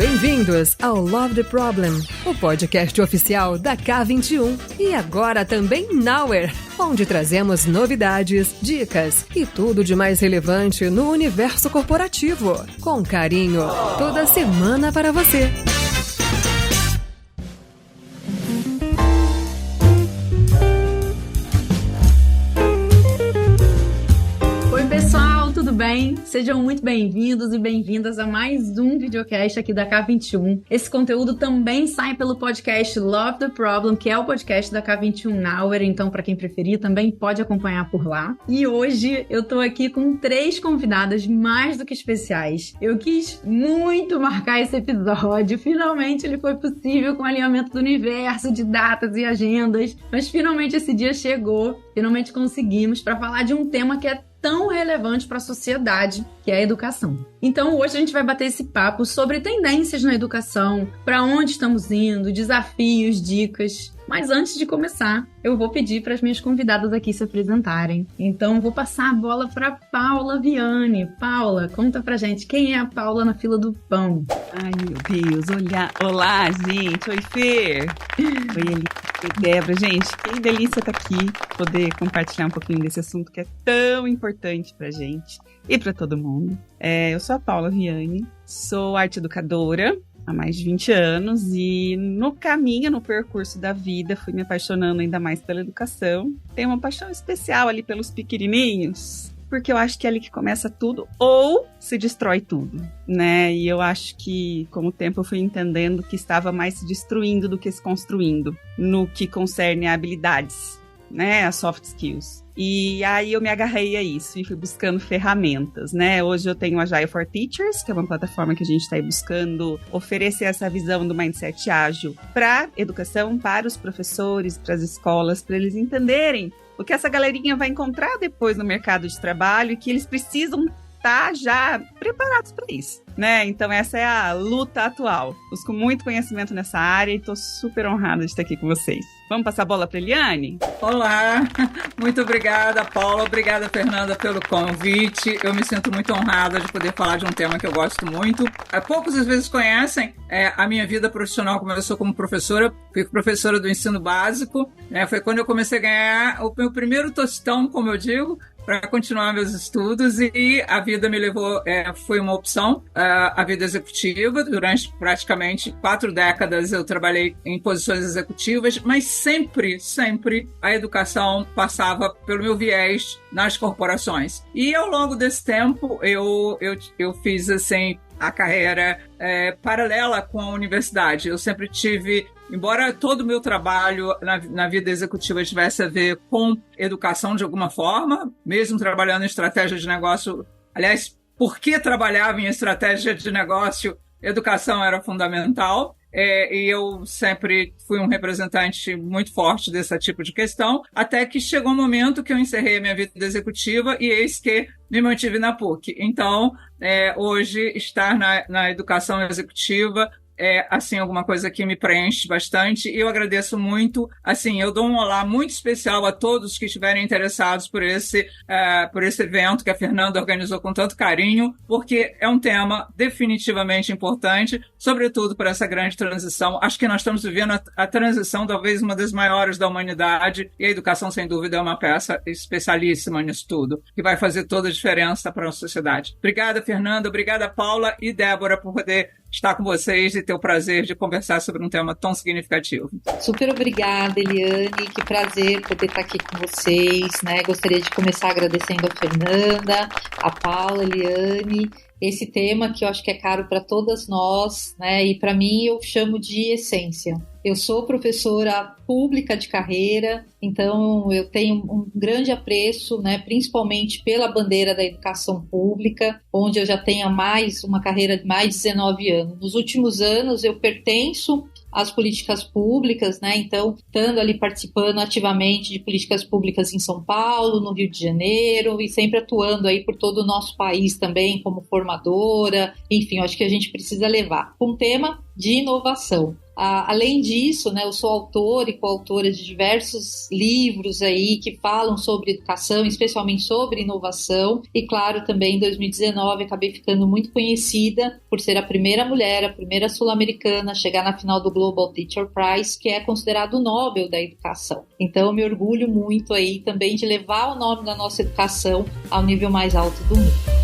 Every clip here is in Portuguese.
bem-vindos ao Love the Problem, o podcast oficial da K21 e agora também Nowhere, onde trazemos novidades, dicas e tudo de mais relevante no universo corporativo, com carinho, toda semana para você. Tudo bem? Sejam muito bem-vindos e bem-vindas a mais um videocast aqui da K21. Esse conteúdo também sai pelo podcast Love the Problem, que é o podcast da K21 Nowhere, então para quem preferir também pode acompanhar por lá. E hoje eu tô aqui com 3 convidadas mais do que especiais. Eu quis muito marcar esse episódio, finalmente ele foi possível com o alinhamento do universo, de datas e agendas, mas finalmente esse dia chegou, finalmente conseguimos para falar de um tema que é tão relevante para a sociedade, que é a educação. Então, hoje a gente vai bater esse papo sobre tendências na educação, para onde estamos indo, desafios, dicas. Mas antes de começar, eu vou pedir para as minhas convidadas aqui se apresentarem. Então, vou passar a bola para Paula Viane. Paula, conta pra gente, quem é a Paula na fila do pão? Ai, meu Deus, olá, gente. Oi, Fê. Oi, Eli. Oi, Débora. Gente, que delícia estar aqui, poder compartilhar um pouquinho desse assunto que é tão importante pra gente e pra todo mundo. Eu sou a Paula Viane, sou arte educadora há mais de 20 anos e no caminho, no percurso da vida, fui me apaixonando ainda mais pela educação. Tenho uma paixão especial ali pelos pequenininhos, porque eu acho que é ali que começa tudo ou se destrói tudo, né? E eu acho que com o tempo eu fui entendendo que estava mais se destruindo do que se construindo no que concerne a habilidades, né? As soft skills. E aí eu me agarrei a isso e fui buscando ferramentas, né? Hoje eu tenho a Agile for Teachers, que é uma plataforma que a gente está aí buscando oferecer essa visão do mindset ágil para educação, para os professores, para as escolas, para eles entenderem o que essa galerinha vai encontrar depois no mercado de trabalho e que eles precisam estar já preparados para isso, né? Então essa é a luta atual. Busco muito conhecimento nessa área e estou super honrada de estar aqui com vocês. Vamos passar a bola para a Eliane? Olá, muito obrigada, Paula. Obrigada, Fernanda, pelo convite. Eu me sinto muito honrada de poder falar de um tema que eu gosto muito. Poucos às vezes conhecem a minha vida profissional. Começou como professora, fui professora do ensino básico. Foi quando eu comecei a ganhar o meu primeiro tostão, como eu digo, para continuar meus estudos, e a vida me levou, foi uma opção, a vida executiva. Durante praticamente 4 décadas eu trabalhei em posições executivas, mas sempre a educação passava pelo meu viés nas corporações. E ao longo desse tempo eu fiz assim a carreira paralela com a universidade. Eu sempre tive, embora todo o meu trabalho na vida executiva tivesse a ver com educação de alguma forma, mesmo trabalhando em estratégia de negócio, aliás, porque trabalhava em estratégia de negócio, educação era fundamental. E eu sempre fui um representante muito forte desse tipo de questão, até que chegou um momento que eu encerrei a minha vida executiva e eis que me mantive na PUC. Então, hoje, estar na educação executiva é, assim, alguma coisa que me preenche bastante, e eu agradeço muito. Assim, eu dou um olá muito especial a todos que estiverem interessados por esse evento que a Fernanda organizou com tanto carinho, porque é um tema definitivamente importante, sobretudo para essa grande transição. Acho que nós estamos vivendo a transição, talvez uma das maiores da humanidade, e a educação, sem dúvida, é uma peça especialíssima nisso tudo, que vai fazer toda a diferença para a sociedade. Obrigada, Fernanda, obrigada, Paula e Débora, por poder estar com vocês e ter o prazer de conversar sobre um tema tão significativo. Super obrigada, Eliane, que prazer poder estar aqui com vocês, né? Gostaria de começar agradecendo a Fernanda, a Paula, a Eliane, esse tema que eu acho que é caro para todas nós, né? E para mim eu chamo de essência. Eu sou professora pública de carreira, então eu tenho um grande apreço, né, principalmente pela bandeira da educação pública, onde eu já tenho uma carreira de mais de 19 anos. Nos últimos anos eu pertenço às políticas públicas, né, então estando ali participando ativamente de políticas públicas em São Paulo, no Rio de Janeiro, e sempre atuando aí por todo o nosso país também como formadora. Enfim, eu acho que a gente precisa levar um tema de inovação. Além disso, né, eu sou autora e coautora de diversos livros aí que falam sobre educação, especialmente sobre inovação. E claro, também em 2019 acabei ficando muito conhecida por ser a primeira mulher, a primeira sul-americana a chegar na final do Global Teacher Prize, que é considerado o Nobel da educação. Então eu me orgulho muito aí também de levar o nome da nossa educação ao nível mais alto do mundo.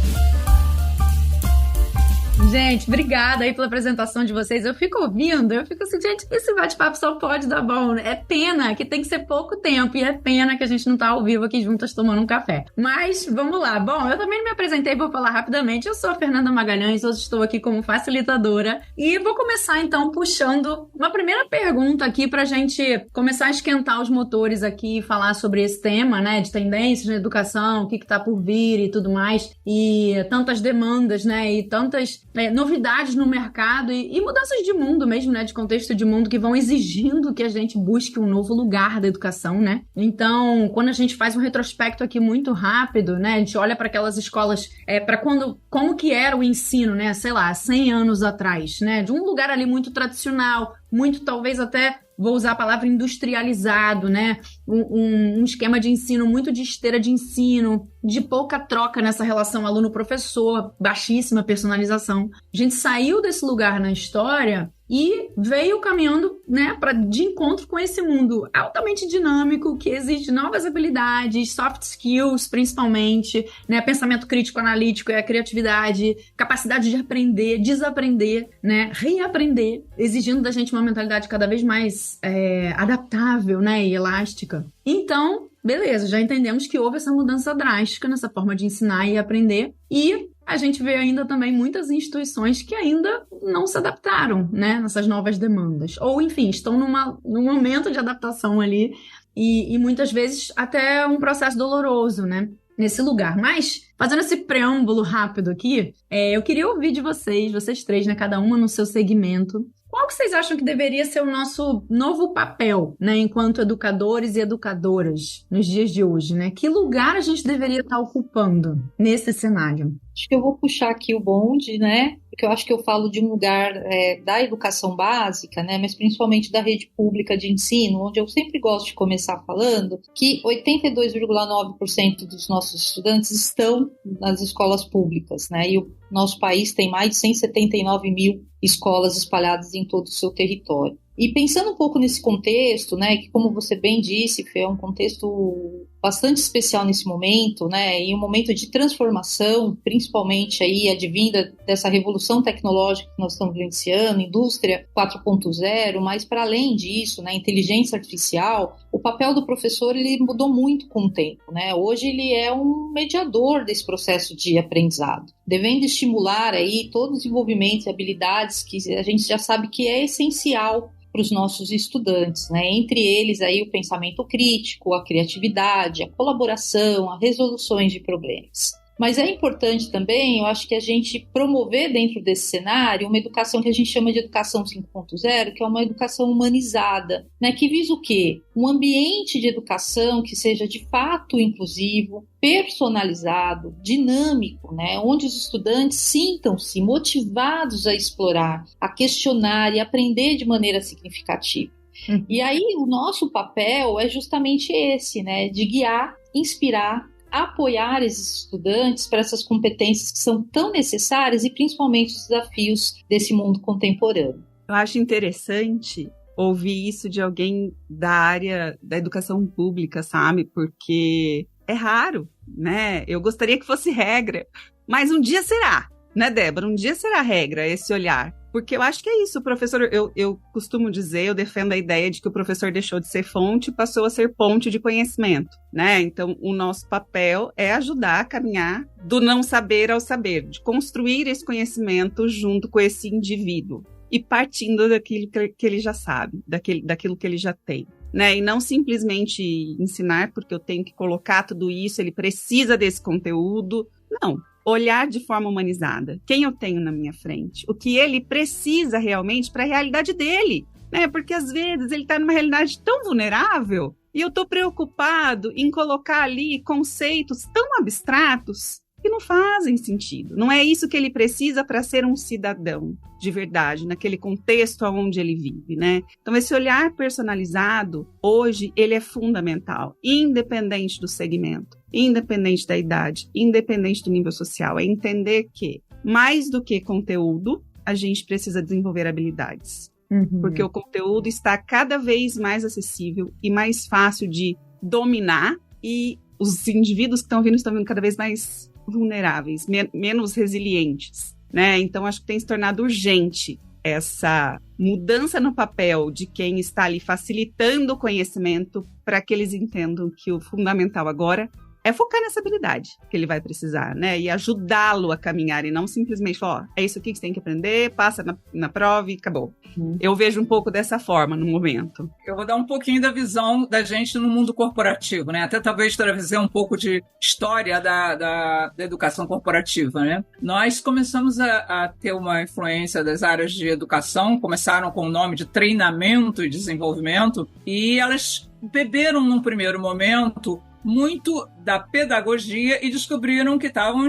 Gente, obrigada aí pela apresentação de vocês. Eu fico ouvindo, eu fico assim, gente, esse bate-papo só pode dar bom, né? É pena que tem que ser pouco tempo e é pena que a gente não tá ao vivo aqui juntas tomando um café. Mas, vamos lá. Bom, eu também não me apresentei, vou falar rapidamente. Eu sou a Fernanda Magalhães, hoje estou aqui como facilitadora e vou começar então puxando uma primeira pergunta aqui pra gente começar a esquentar os motores aqui e falar sobre esse tema, né, de tendências na educação, o que tá por vir e tudo mais, e tantas demandas, né, e tantas novidades no mercado e mudanças de mundo mesmo, né, de contexto de mundo que vão exigindo que a gente busque um novo lugar da educação, né? Então, quando a gente faz um retrospecto aqui muito rápido, né, a gente olha para aquelas escolas, para como que era o ensino, né, sei lá, 100 anos atrás, né, de um lugar ali muito tradicional, muito talvez até, vou usar a palavra industrializado, né? Um esquema de ensino muito de esteira de ensino, de pouca troca nessa relação aluno-professor, baixíssima personalização. A gente saiu desse lugar na história e veio caminhando, né, de encontro com esse mundo altamente dinâmico, que exige novas habilidades, soft skills principalmente, né, pensamento crítico analítico, a criatividade, capacidade de aprender, desaprender, né, reaprender, exigindo da gente uma mentalidade cada vez mais adaptável, né, e elástica. Então, beleza, já entendemos que houve essa mudança drástica nessa forma de ensinar e aprender, e a gente vê ainda também muitas instituições que ainda não se adaptaram, né, nessas novas demandas. Ou, enfim, estão num momento de adaptação ali e muitas vezes até um processo doloroso, né, nesse lugar. Mas, fazendo esse preâmbulo rápido aqui, eu queria ouvir de vocês três, né, cada uma no seu segmento, qual que vocês acham que deveria ser o nosso novo papel, né, enquanto educadores e educadoras nos dias de hoje, né? Que lugar a gente deveria estar ocupando nesse cenário? Acho que eu vou puxar aqui o bonde, né? Porque eu acho que eu falo de um lugar da educação básica, né? Mas principalmente da rede pública de ensino, onde eu sempre gosto de começar falando que 82,9% dos nossos estudantes estão nas escolas públicas, né? E o nosso país tem mais de 179 mil escolas espalhadas em todo o seu território. E pensando um pouco nesse contexto, né, que como você bem disse, Fê, é um contexto bastante especial nesse momento, né, e um momento de transformação, principalmente aí advinda dessa revolução tecnológica que nós estamos vivenciando, indústria 4.0, mas para além disso, né, inteligência artificial, o papel do professor ele mudou muito com o tempo, né, hoje ele é um mediador desse processo de aprendizado, devendo estimular aí todo o desenvolvimento e habilidades que a gente já sabe que é essencial para os nossos estudantes, né? Entre eles aí o pensamento crítico, a criatividade, a colaboração, as resoluções de problemas. Mas é importante também, eu acho que a gente promover dentro desse cenário uma educação que a gente chama de educação 5.0, que é uma educação humanizada, né? Que visa o quê? Um ambiente de educação que seja de fato inclusivo, personalizado, dinâmico, né? Onde os estudantes sintam-se motivados a explorar, a questionar e aprender de maneira significativa. E aí o nosso papel é justamente esse, né? De guiar, inspirar, apoiar esses estudantes para essas competências que são tão necessárias e principalmente os desafios desse mundo contemporâneo. Eu acho interessante ouvir isso de alguém da área da educação pública, sabe? Porque é raro, né? Eu gostaria que fosse regra, mas um dia será, né, Débora? Um dia será regra esse olhar. Porque eu acho que é isso, professor, eu costumo dizer, eu defendo a ideia de que o professor deixou de ser fonte e passou a ser ponte de conhecimento, né? Então, o nosso papel é ajudar a caminhar do não saber ao saber, de construir esse conhecimento junto com esse indivíduo e partindo daquilo que ele já sabe, daquilo que ele já tem, né? E não simplesmente ensinar porque eu tenho que colocar tudo isso, ele precisa desse conteúdo, não. Olhar de forma humanizada. Quem eu tenho na minha frente? O que ele precisa realmente para a realidade dele, né? Porque às vezes ele está numa realidade tão vulnerável e eu estou preocupado em colocar ali conceitos tão abstratos que não fazem sentido. Não é isso que ele precisa para ser um cidadão de verdade, naquele contexto onde ele vive, né? Então, esse olhar personalizado, hoje, ele é fundamental, independente do segmento, independente da idade, independente do nível social. É entender que, mais do que conteúdo, a gente precisa desenvolver habilidades. Porque o conteúdo está cada vez mais acessível e mais fácil de dominar, e os indivíduos que estão vindo cada vez mais vulneráveis, menos resilientes, né? Então, acho que tem se tornado urgente essa mudança no papel de quem está ali facilitando o conhecimento, para que eles entendam que o fundamental agora é focar nessa habilidade que ele vai precisar, né? E ajudá-lo a caminhar, e não simplesmente falar, é isso aqui que você tem que aprender, passa na prova e acabou. Eu vejo um pouco dessa forma no momento. Eu vou dar um pouquinho da visão da gente no mundo corporativo, né? Até talvez trazer um pouco de história da educação corporativa, né? Nós começamos a ter uma influência das áreas de educação, começaram com o nome de treinamento e desenvolvimento, e elas beberam num primeiro momento muito da pedagogia e descobriram que estavam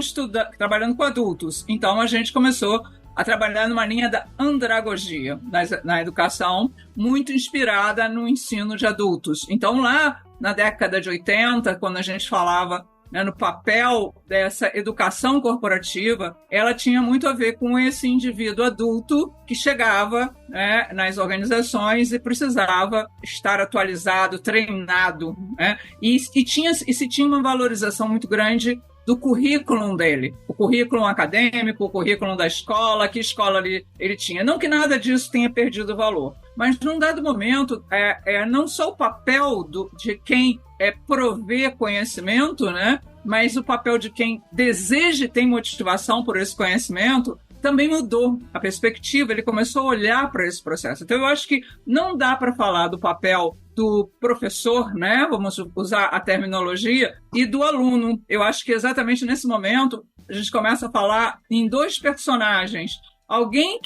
trabalhando com adultos. Então, a gente começou a trabalhar numa linha da andragogia na educação, muito inspirada no ensino de adultos. Então, lá na década de 80, quando a gente falava, né, no papel dessa educação corporativa, ela tinha muito a ver com esse indivíduo adulto que chegava, né, nas organizações e precisava estar atualizado, treinado, né, e se tinha uma valorização muito grande do currículo dele, o currículo acadêmico, o currículo da escola, que escola ele tinha. Não que nada disso tenha perdido valor, mas num dado momento, não só o papel de quem prover conhecimento, né, mas o papel de quem deseja e tem motivação por esse conhecimento também mudou a perspectiva, ele começou a olhar para esse processo. Então, eu acho que não dá para falar do papel do professor, né? Vamos usar a terminologia, e do aluno. Eu acho que exatamente nesse momento a gente começa a falar em dois personagens. Alguém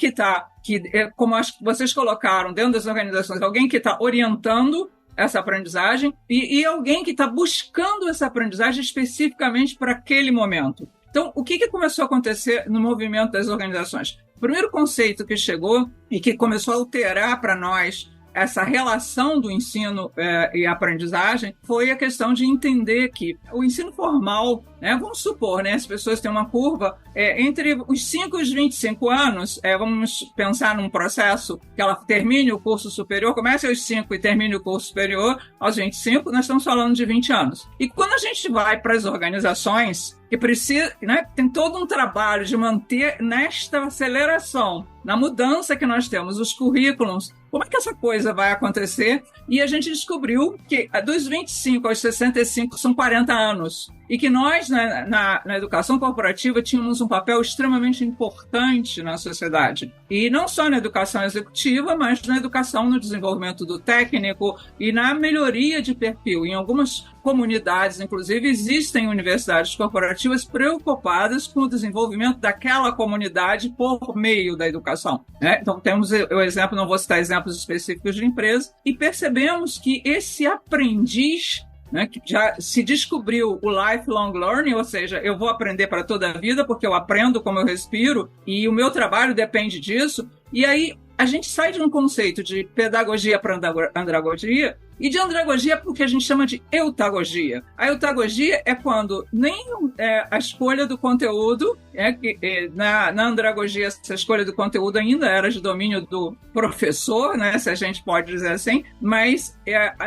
como acho que vocês colocaram dentro das organizações, alguém que está orientando essa aprendizagem e alguém que está buscando essa aprendizagem especificamente para aquele momento. Então, o que começou a acontecer no movimento das organizações? O primeiro conceito que chegou e que começou a alterar para nós essa relação do ensino e aprendizagem foi a questão de entender que o ensino formal, né, vamos supor, né, as pessoas têm uma curva entre os 5 e os 25 anos, vamos pensar num processo que ela termine o curso superior, comece aos 5 e termine o curso superior aos 25, nós estamos falando de 20 anos. E quando a gente vai para as organizações, que precisa, né, tem todo um trabalho de manter nesta aceleração, na mudança que nós temos, os currículos, como é que essa coisa vai acontecer? E a gente descobriu que dos 25 aos 65 são 40 anos. E que nós, na educação corporativa, tínhamos um papel extremamente importante na sociedade. E não só na educação executiva, mas na educação, no desenvolvimento do técnico e na melhoria de perfil. Em algumas comunidades, inclusive, existem universidades corporativas preocupadas com o desenvolvimento daquela comunidade por meio da educação, né? Então, temos o exemplo, não vou citar exemplos específicos de empresas, e percebemos que esse aprendiz, né, que já se descobriu o lifelong learning, ou seja, eu vou aprender para toda a vida porque eu aprendo como eu respiro e o meu trabalho depende disso. E aí a gente sai de um conceito de pedagogia para andragogia e de andragogia para o que a gente chama de eutagogia. A eutagogia é quando nem a escolha do conteúdo, na andragogia essa escolha do conteúdo ainda era de domínio do professor, né, se a gente pode dizer assim, mas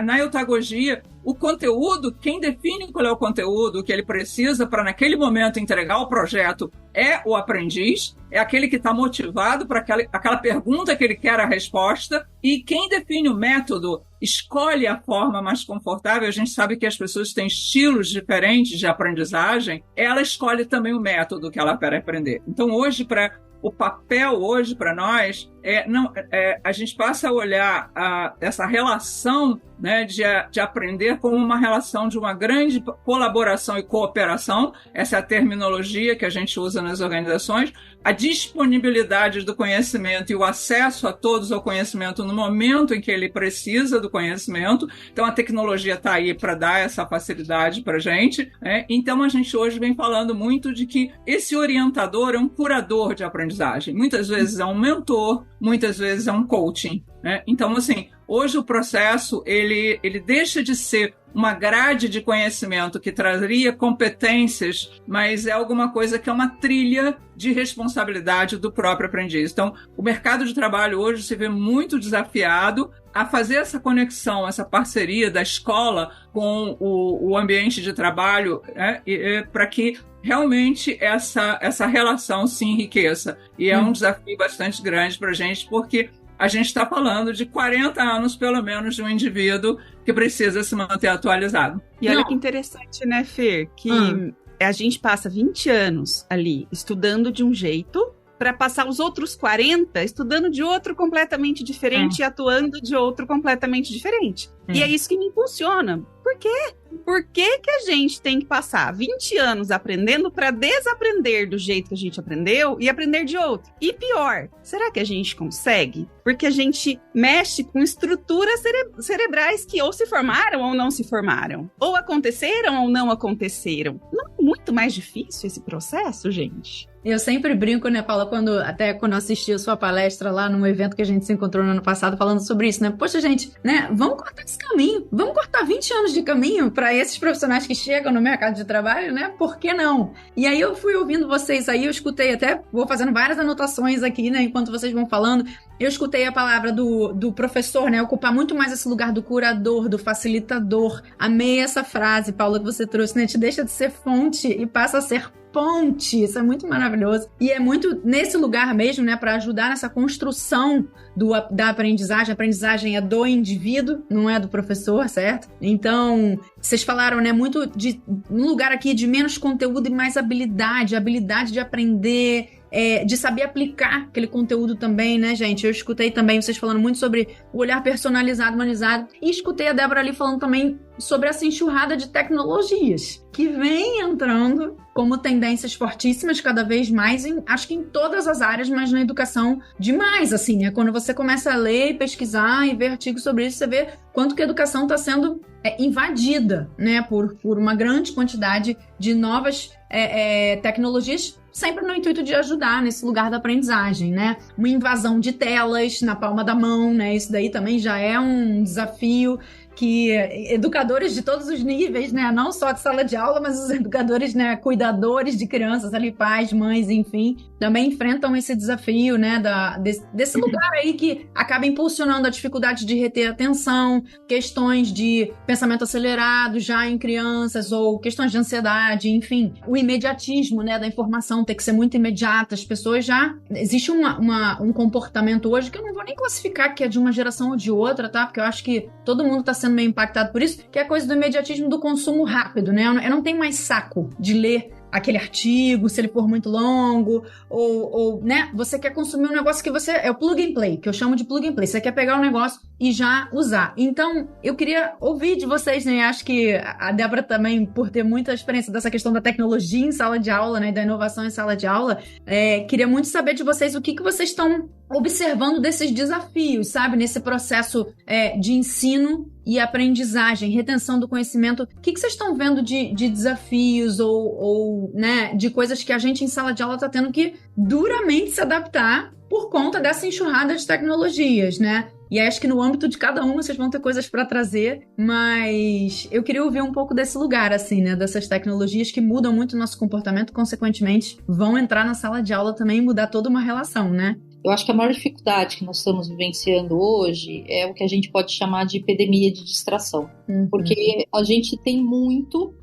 na eutagogia o conteúdo, quem define qual é o conteúdo que ele precisa para naquele momento entregar o projeto é o aprendiz, é aquele que está motivado para aquela pergunta que ele quer a resposta, e quem define o método escolhe a forma mais confortável. A gente sabe que as pessoas têm estilos diferentes de aprendizagem, ela escolhe também o método que ela quer aprender. Então, o papel hoje para nós a gente passa a olhar essa relação, né, de aprender como uma relação de uma grande colaboração e cooperação. Essa é a terminologia que a gente usa nas organizações. A disponibilidade do conhecimento e o acesso a todos ao conhecimento no momento em que ele precisa do conhecimento. Então, a tecnologia está aí para dar essa facilidade para a gente, né? Então, a gente hoje vem falando muito de que esse orientador é um curador de aprendizagem. Muitas vezes é um mentor, muitas vezes é um coaching, né? Então, assim, hoje o processo, ele deixa de ser uma grade de conhecimento que traria competências, mas é alguma coisa que é uma trilha de responsabilidade do próprio aprendiz. Então, o mercado de trabalho hoje se vê muito desafiado a fazer essa conexão, essa parceria da escola com o ambiente de trabalho, né, para que realmente essa relação se enriqueça. E é um desafio bastante grande para a gente, porque a gente está falando de 40 anos, pelo menos, de um indivíduo que precisa se manter atualizado. E olha que interessante, né, Fer? Que a gente passa 20 anos ali estudando de um jeito para passar os outros 40 estudando de outro completamente diferente e atuando de outro completamente diferente. E é isso que me impulsiona. Por quê? Por que que a gente tem que passar 20 anos aprendendo para desaprender do jeito que a gente aprendeu e aprender de outro? E pior, será que a gente consegue? Porque a gente mexe com estruturas cerebrais que ou se formaram ou não se formaram. Ou aconteceram ou não aconteceram. Não é muito mais difícil esse processo, gente? Eu sempre brinco, né, Paula, quando eu assisti a sua palestra lá num evento que a gente se encontrou no ano passado falando sobre isso, né? Poxa, gente, né, vamos cortar esse caminho, vamos cortar 20 anos de caminho para esses profissionais que chegam no mercado de trabalho, né? Por que não? E aí eu fui ouvindo vocês aí, eu escutei até, vou fazendo várias anotações aqui, né, enquanto vocês vão falando, eu escutei a palavra do professor, né, ocupar muito mais esse lugar do curador, do facilitador. Amei essa frase, Paula, que você trouxe, né? Te deixa de ser fonte e passa a ser ponte. Isso é muito maravilhoso. E é muito nesse lugar mesmo, né, para ajudar nessa construção da aprendizagem. A aprendizagem é do indivíduo, não é do professor, certo? Então, vocês falaram, né, muito de um lugar aqui de menos conteúdo e mais habilidade de aprender, de saber aplicar aquele conteúdo também, né, gente? Eu escutei também vocês falando muito sobre o olhar personalizado, humanizado, e escutei a Débora ali falando também sobre essa enxurrada de tecnologias que vem entrando como tendências fortíssimas cada vez mais, acho que em todas as áreas, mas na educação demais, assim, né? Quando você começa a ler, pesquisar e ver artigos sobre isso, você vê quanto que a educação está sendo invadida, né, por uma grande quantidade de novas tecnologias, sempre no intuito de ajudar nesse lugar da aprendizagem, né? Uma invasão de telas na palma da mão, né? Isso daí também já é um desafio que educadores de todos os níveis, né, não só de sala de aula, mas os educadores, né, cuidadores de crianças, ali, pais, mães, enfim, também enfrentam esse desafio, né, desse lugar aí que acaba impulsionando a dificuldade de reter atenção, questões de pensamento acelerado já em crianças, ou questões de ansiedade, enfim, o imediatismo, né, da informação ter que ser muito imediata, as pessoas já... Existe um comportamento hoje que eu não vou nem classificar que é de uma geração ou de outra, tá, porque eu acho que todo mundo está sendo meio impactado por isso, que é a coisa do imediatismo do consumo rápido, né? Eu não tenho mais saco de ler aquele artigo, se ele for muito longo, ou, né, você quer consumir um negócio que é o plug and play, que eu chamo de plug and play, você quer pegar um negócio e já usar. Então, eu queria ouvir de vocês, né, acho que a Débora também, por ter muita experiência dessa questão da tecnologia em sala de aula, né, da inovação em sala de aula, queria muito saber de vocês o que vocês estão observando desses desafios, sabe, nesse processo de ensino e aprendizagem, retenção do conhecimento. O que vocês estão vendo de desafios ou, né, de coisas que a gente em sala de aula está tendo que duramente se adaptar por conta dessa enxurrada de tecnologias, né? E acho que no âmbito de cada um vocês vão ter coisas para trazer, mas eu queria ouvir um pouco desse lugar, assim, né? Dessas tecnologias que mudam muito o nosso comportamento, consequentemente, vão entrar na sala de aula também e mudar toda uma relação, né? Eu acho que a maior dificuldade que nós estamos vivenciando hoje é o que a gente pode chamar de epidemia de distração. Porque a gente tem muito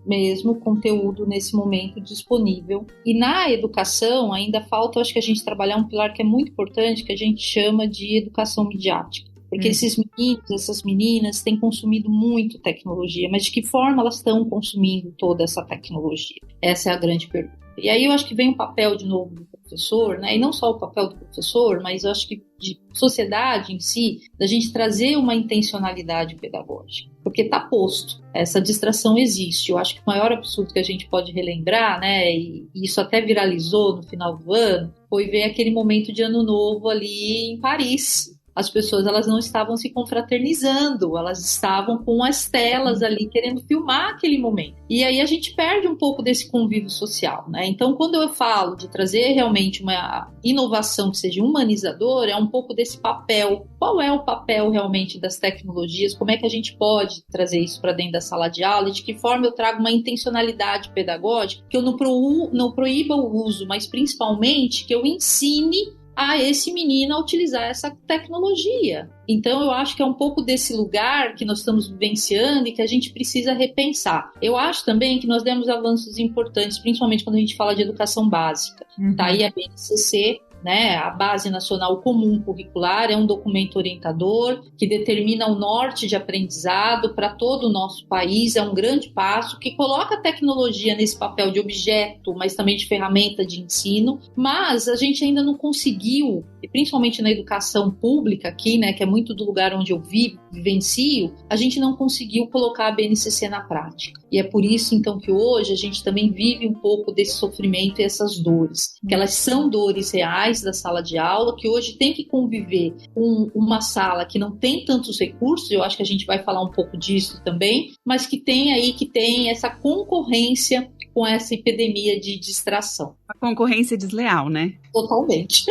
mesmo conteúdo nesse momento disponível. E na educação ainda falta, acho que a gente trabalhar um pilar que é muito importante, que a gente chama de educação midiática. Porque esses meninos, essas meninas têm consumido muito tecnologia, mas de que forma elas estão consumindo toda essa tecnologia? Essa é a grande pergunta. E aí eu acho que vem o papel de novo do professor, né? E não só o papel do professor, mas eu acho que de sociedade em si, da gente trazer uma intencionalidade pedagógica. Porque está posto, essa distração existe. Eu acho que o maior absurdo que a gente pode relembrar, né? E isso até viralizou no final do ano, foi ver aquele momento de Ano Novo ali em Paris. As pessoas, elas não estavam se confraternizando, elas estavam com as telas ali querendo filmar aquele momento. E aí a gente perde um pouco desse convívio social, né? Então, quando eu falo de trazer realmente uma inovação que seja humanizadora, é um pouco desse papel. Qual é o papel realmente das tecnologias? Como é que a gente pode trazer isso para dentro da sala de aula? E de que forma eu trago uma intencionalidade pedagógica que eu não proíba o uso, mas principalmente que eu ensine a esse menino a utilizar essa tecnologia. Então, eu acho que é um pouco desse lugar que nós estamos vivenciando e que a gente precisa repensar. Eu acho também que nós demos avanços importantes, principalmente quando a gente fala de educação básica. Tá aí a BNCC, né, a Base Nacional Comum Curricular, é um documento orientador que determina o norte de aprendizado para todo o nosso país, é um grande passo que coloca a tecnologia nesse papel de objeto, mas também de ferramenta de ensino, mas a gente ainda não conseguiu, e principalmente na educação pública aqui, né, que é muito do lugar onde eu vivencio, a gente não conseguiu colocar a BNCC na prática. E é por isso, então, que hoje a gente também vive um pouco desse sofrimento e essas dores, que elas são dores reais da sala de aula, que hoje tem que conviver com uma sala que não tem tantos recursos, eu acho que a gente vai falar um pouco disso também, mas que tem essa concorrência com essa epidemia de distração. A concorrência desleal, né? Totalmente.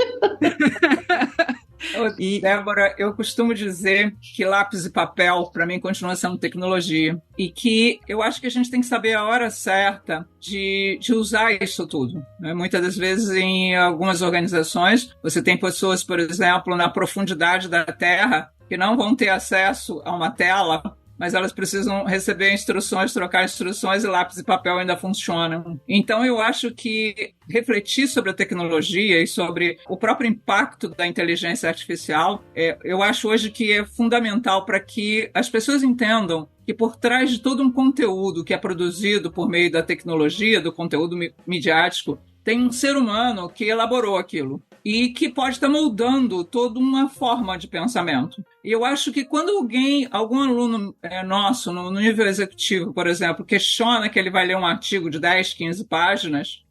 Débora, eu costumo dizer que lápis e papel, para mim, continua sendo tecnologia. E que eu acho que a gente tem que saber a hora certa de usar isso tudo, né? Muitas das vezes, em algumas organizações, você tem pessoas, por exemplo, na profundidade da Terra, que não vão ter acesso a uma tela, mas elas precisam receber instruções, trocar instruções, e lápis e papel ainda funcionam. Então, eu acho que refletir sobre a tecnologia e sobre o próprio impacto da inteligência artificial, eu acho hoje que é fundamental para que as pessoas entendam que por trás de todo um conteúdo que é produzido por meio da tecnologia, do conteúdo midiático, tem um ser humano que elaborou aquilo e que pode estar moldando toda uma forma de pensamento. E eu acho que quando algum aluno nosso, no nível executivo, por exemplo, questiona que ele vai ler um artigo de 10, 15 páginas,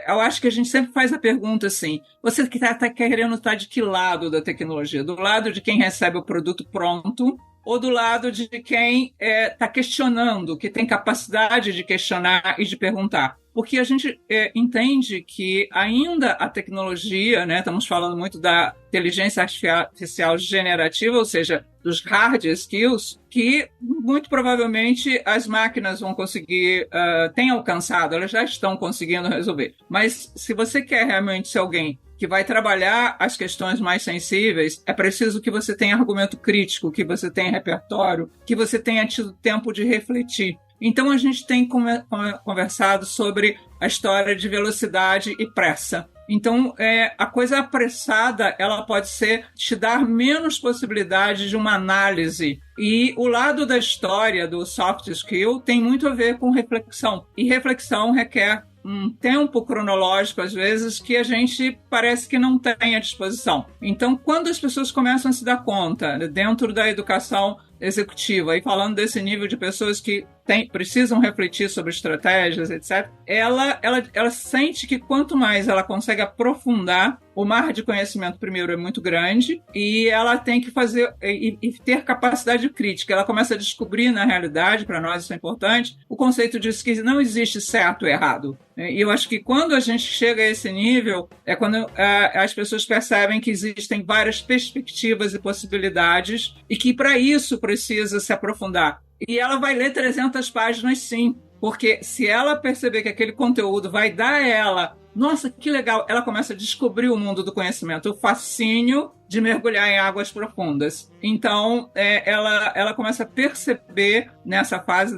eu acho que a gente sempre faz a pergunta assim, você está querendo estar de que lado da tecnologia? Do lado de quem recebe o produto pronto, ou do lado de quem está questionando, que tem capacidade de questionar e de perguntar? Porque a gente entende que ainda a tecnologia, né, estamos falando muito da inteligência artificial generativa, ou seja, dos hard skills, que muito provavelmente as máquinas vão conseguir, têm alcançado, elas já estão conseguindo resolver. Mas se você quer realmente ser alguém que vai trabalhar as questões mais sensíveis, é preciso que você tenha argumento crítico, que você tenha repertório, que você tenha tido tempo de refletir. Então, a gente tem conversado sobre a história de velocidade e pressa. Então, a coisa apressada, ela pode te dar menos possibilidade de uma análise. E o lado da história do soft skill tem muito a ver com reflexão. E reflexão requer um tempo cronológico, às vezes, que a gente parece que não tem à disposição. Então, quando as pessoas começam a se dar conta, dentro da educação executiva, e falando desse nível de pessoas que precisam refletir sobre estratégias, etc., ela sente que quanto mais ela consegue aprofundar, o mar de conhecimento, primeiro, é muito grande, e ela tem que fazer e ter capacidade crítica. Ela começa a descobrir, na realidade, para nós isso é importante, o conceito de que não existe certo e errado. E eu acho que quando a gente chega a esse nível, é quando as pessoas percebem que existem várias perspectivas e possibilidades, e que para isso precisa se aprofundar. E ela vai ler 300 páginas, sim, porque se ela perceber que aquele conteúdo vai dar a ela, nossa, que legal, ela começa a descobrir o mundo do conhecimento, o fascínio de mergulhar em águas profundas. Então, ela começa a perceber, nessa fase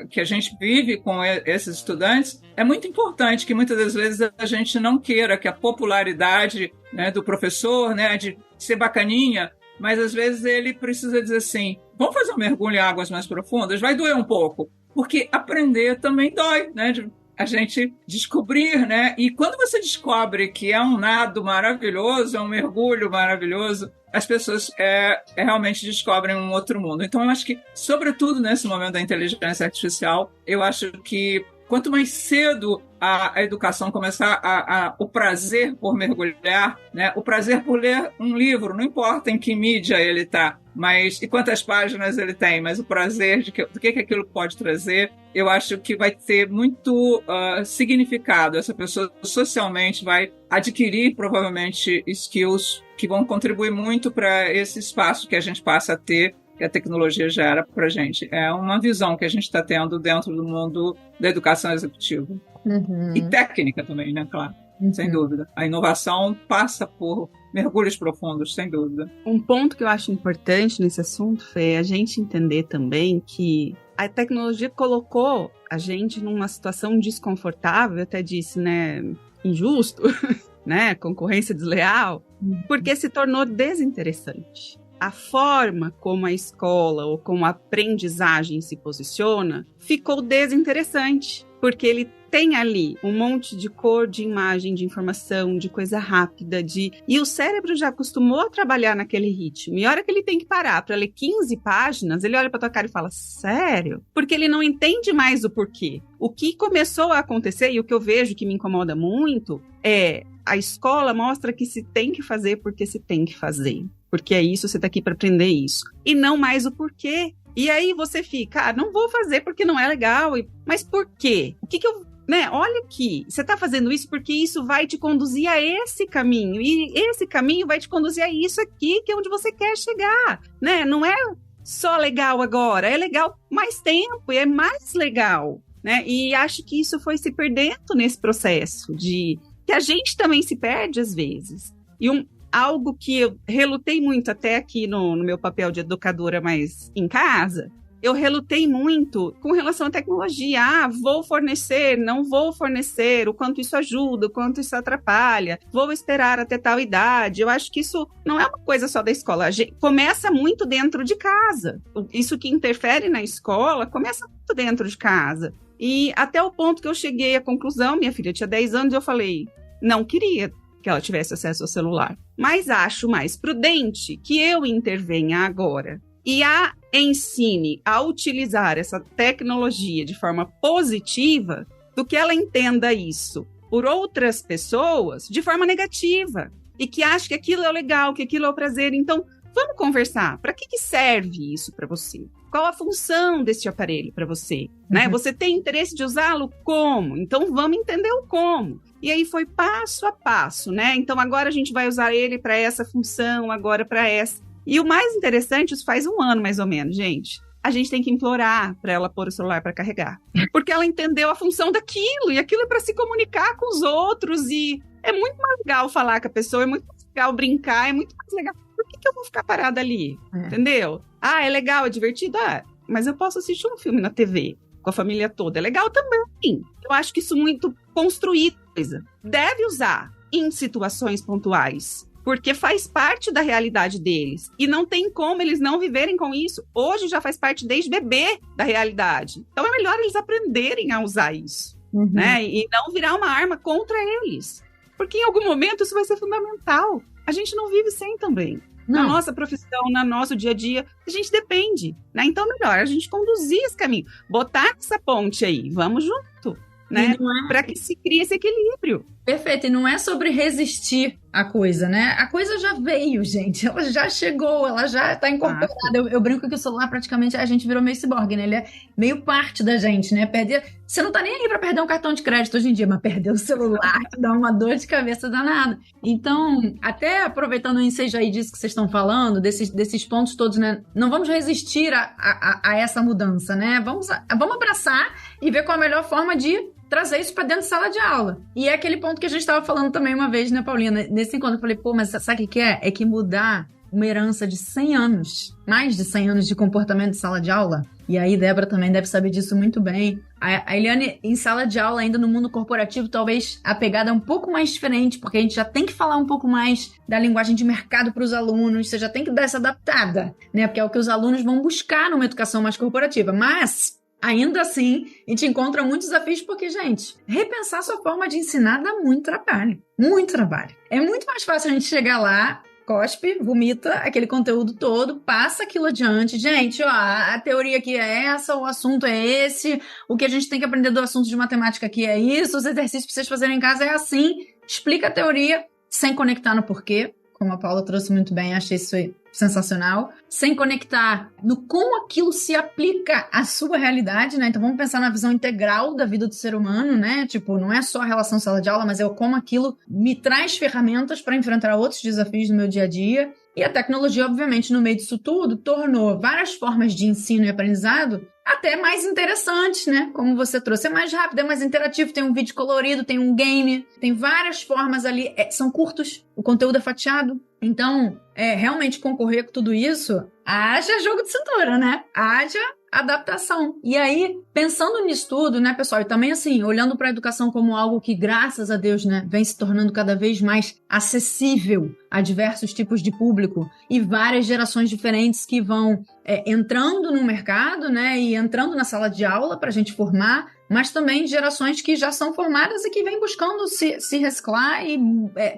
que a gente vive com esses estudantes, é muito importante que muitas das vezes a gente não queira que a popularidade, né, do professor, né, de ser bacaninha, mas às vezes ele precisa dizer assim, vamos fazer um mergulho em águas mais profundas? Vai doer um pouco, porque aprender também dói, né? a gente descobrir, né? E quando você descobre que é um nado maravilhoso, é um mergulho maravilhoso, as pessoas realmente descobrem um outro mundo. Então, eu acho que, sobretudo nesse momento da inteligência artificial, eu acho que quanto mais cedo a educação começar, o prazer por mergulhar, né? O prazer por ler um livro, não importa em que mídia ele está, mas e quantas páginas ele tem, mas o prazer do que aquilo pode trazer, eu acho que vai ter muito significado. Essa pessoa socialmente vai adquirir, provavelmente, skills que vão contribuir muito para esse espaço que a gente passa a ter, que a tecnologia gera para a gente. É uma visão que a gente está tendo dentro do mundo da educação executiva. Uhum. E técnica também, né? Claro, sem dúvida. A inovação passa por mergulhos profundos, sem dúvida. Um ponto que eu acho importante nesse assunto, Fê, é a gente entender também que a tecnologia colocou a gente numa situação desconfortável, eu até disse, né, injusto, né, concorrência desleal, porque se tornou desinteressante. A forma como a escola ou como a aprendizagem se posiciona ficou desinteressante, porque ele tem ali um monte de cor, de imagem, de informação, de coisa rápida, e o cérebro já acostumou a trabalhar naquele ritmo. E a hora que ele tem que parar para ler 15 páginas, ele olha para tua cara e fala, sério? Porque ele não entende mais o porquê. O que começou a acontecer, e o que eu vejo que me incomoda muito, é a escola mostra que se tem que fazer porque se tem que fazer. Porque é isso, você está aqui para aprender isso. E não mais o porquê. E aí você fica, não vou fazer porque não é legal. Mas por quê? O que eu... Né? Olha aqui, você está fazendo isso porque isso vai te conduzir a esse caminho. E esse caminho vai te conduzir a isso aqui, que é onde você quer chegar. Né? Não é só legal agora, é legal mais tempo e é mais legal. Né? E acho que isso foi se perdendo nesse processo, que a gente também se perde às vezes. E algo que eu relutei muito até aqui no meu papel de educadora, mas em casa, eu relutei muito com relação à tecnologia. Vou fornecer, não vou fornecer, o quanto isso ajuda, o quanto isso atrapalha, vou esperar até tal idade. Eu acho que isso não é uma coisa só da escola, começa muito dentro de casa. Isso que interfere na escola começa muito dentro de casa. E até o ponto que eu cheguei à conclusão, minha filha tinha 10 anos, eu falei, não queria que ela tivesse acesso ao celular. Mas acho mais prudente que eu intervenha agora e a ensine a utilizar essa tecnologia de forma positiva do que ela entenda isso por outras pessoas de forma negativa e que ache que aquilo é legal, que aquilo é o prazer. Então, vamos conversar. Para que serve isso para você? Qual a função desse aparelho para você? Né? Você tem interesse de usá-lo? Como? Então, vamos entender o como. E aí foi passo a passo, né? Então, agora a gente vai usar ele para essa função, agora para essa. E o mais interessante, isso faz 1 ano mais ou menos, gente. A gente tem que implorar para ela pôr o celular para carregar. Porque ela entendeu a função daquilo, e aquilo é para se comunicar com os outros, e é muito mais legal falar com a pessoa, é muito mais legal brincar, é muito mais legal. Por que eu vou ficar parada ali? Entendeu? É legal, é divertido? Mas eu posso assistir um filme na TV com a família toda. É legal também. Eu acho que isso muito construir coisa. Deve usar em situações pontuais, porque faz parte da realidade deles. E não tem como eles não viverem com isso. Hoje já faz parte desde bebê da realidade. Então é melhor eles aprenderem a usar isso. Né? E não virar uma arma contra eles. Porque em algum momento isso vai ser fundamental. A gente não vive sem também. Não. Na nossa profissão, no nosso dia a dia, a gente depende, né? Então, melhor a gente conduzir esse caminho, botar essa ponte aí, vamos junto, né? Para que se crie esse equilíbrio. Perfeito, e não é sobre resistir à coisa, né? A coisa já veio, gente, ela já chegou, ela já está incorporada. Eu brinco que o celular praticamente a gente virou meio ciborgue, né? Ele é meio parte da gente, né? Você não tá nem aí para perder um cartão de crédito hoje em dia, mas perder o celular te dá uma dor de cabeça danada. Então, até aproveitando o ensejo aí disso que vocês estão falando, desses pontos todos, né? Não vamos resistir a essa mudança, né? Vamos abraçar e ver qual a melhor forma de trazer isso para dentro de sala de aula. E é aquele ponto que a gente estava falando também uma vez, né, Paulina? Nesse encontro eu falei, mas sabe o que é? É que mudar uma herança de 100 anos, mais de 100 anos de comportamento de sala de aula. E aí, Débora também deve saber disso muito bem. A Eliane, em sala de aula, ainda no mundo corporativo, talvez a pegada é um pouco mais diferente, porque a gente já tem que falar um pouco mais da linguagem de mercado para os alunos, você já tem que dar essa adaptada, né? Porque é o que os alunos vão buscar numa educação mais corporativa. Mas ainda assim, a gente encontra muitos desafios porque, gente, repensar sua forma de ensinar dá muito trabalho. Muito trabalho. É muito mais fácil a gente chegar lá, cospe, vomita aquele conteúdo todo, passa aquilo adiante. Gente, ó, a teoria aqui é essa, o assunto é esse, o que a gente tem que aprender do assunto de matemática aqui é isso, os exercícios que vocês fazerem em casa é assim. Explica a teoria sem conectar no porquê, como a Paula trouxe muito bem, achei isso sensacional, sem conectar no como aquilo se aplica à sua realidade, né? Então vamos pensar na visão integral da vida do ser humano, né? Tipo, não é só a relação sala de aula, mas é como aquilo me traz ferramentas para enfrentar outros desafios do meu dia a dia. E a tecnologia, obviamente, no meio disso tudo, tornou várias formas de ensino e aprendizado até mais interessantes, né? Como você trouxe, é mais rápido, é mais interativo, tem um vídeo colorido, tem um game, tem várias formas ali, são curtos, o conteúdo é fatiado. Então, realmente concorrer com tudo isso, haja jogo de cintura, né? Haja adaptação. E aí, pensando nisso tudo, né, pessoal, e também assim, olhando para a educação como algo que, graças a Deus, né, vem se tornando cada vez mais acessível a diversos tipos de público e várias gerações diferentes que vão entrando no mercado, né, e entrando na sala de aula para a gente formar, mas também gerações que já são formadas e que vêm buscando se reciclar e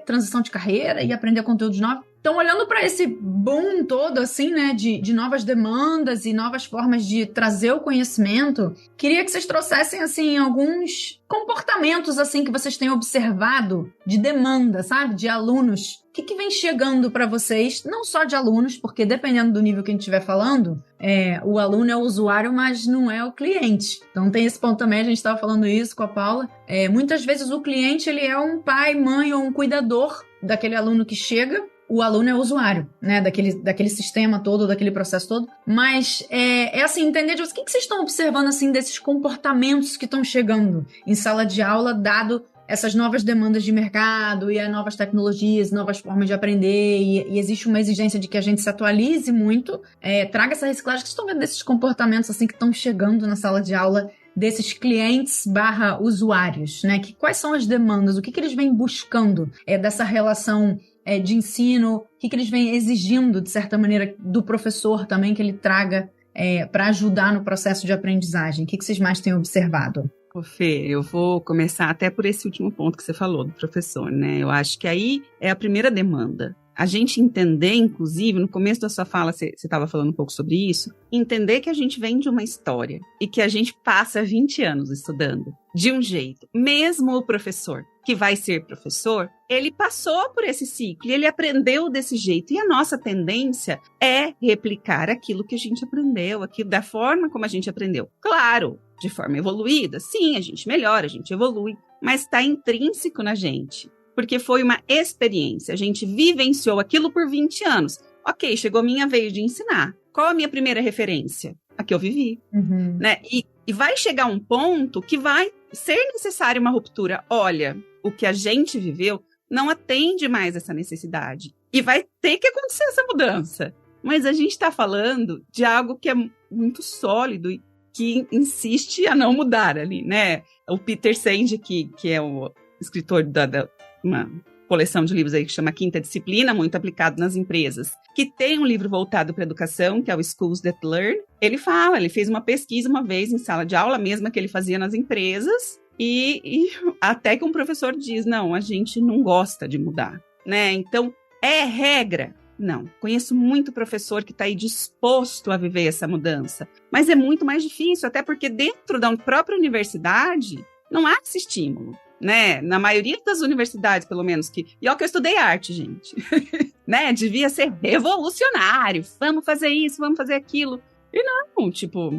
transição de carreira e aprender conteúdos novos. Então, olhando para esse boom todo, assim, né, de novas demandas e novas formas de trazer o conhecimento, queria que vocês trouxessem, assim, alguns comportamentos, assim, que vocês têm observado de demanda, sabe, de alunos. O que vem chegando para vocês, não só de alunos, porque dependendo do nível que a gente estiver falando, o aluno é o usuário, mas não é o cliente. Então, tem esse ponto também, a gente estava falando isso com a Paula. Muitas vezes o cliente, ele é um pai, mãe ou um cuidador daquele aluno que chega. O aluno é o usuário, né, daquele sistema todo, daquele processo todo. Mas assim, entender de o que vocês estão observando, assim, desses comportamentos que estão chegando em sala de aula, dado essas novas demandas de mercado e as novas tecnologias, novas formas de aprender, e existe uma exigência de que a gente se atualize muito, traga essa reciclagem. O que vocês estão vendo desses comportamentos, assim, que estão chegando na sala de aula, desses clientes/usuários, né? Quais são as demandas? O que eles vêm buscando dessa relação de ensino? O que eles vêm exigindo, de certa maneira, do professor também, que ele traga para ajudar no processo de aprendizagem? O que vocês mais têm observado? Ô Fê, eu vou começar até por esse último ponto que você falou, do professor, né? Eu acho que aí é a primeira demanda. A gente entender, inclusive, no começo da sua fala, você estava falando um pouco sobre isso, entender que a gente vem de uma história e que a gente passa 20 anos estudando de um jeito. Mesmo o professor que vai ser professor, ele passou por esse ciclo e ele aprendeu desse jeito. E a nossa tendência é replicar aquilo que a gente aprendeu, aquilo da forma como a gente aprendeu. Claro, de forma evoluída, sim, a gente melhora, a gente evolui, mas está intrínseco na gente. Porque foi uma experiência, a gente vivenciou aquilo por 20 anos. Ok, chegou a minha vez de ensinar. Qual a minha primeira referência? A que eu vivi. Uhum. Né? E vai chegar um ponto que vai ser necessária uma ruptura. Olha, o que a gente viveu não atende mais essa necessidade. E vai ter que acontecer essa mudança. Mas a gente está falando de algo que é muito sólido e que insiste a não mudar ali, né? O Peter Senge, que é o escritor uma coleção de livros aí que chama Quinta Disciplina, muito aplicado nas empresas, que tem um livro voltado para a educação, que é o Schools That Learn. Ele fez uma pesquisa uma vez em sala de aula, a mesma que ele fazia nas empresas, e até que um professor diz, não, a gente não gosta de mudar, né? Então, é regra? Não. Conheço muito professor que está aí disposto a viver essa mudança, mas é muito mais difícil, até porque dentro da própria universidade não há esse estímulo. Né? Na maioria das universidades, pelo menos, e olha que eu estudei arte, gente, né? Devia ser revolucionário, vamos fazer isso, vamos fazer aquilo, e não, tipo,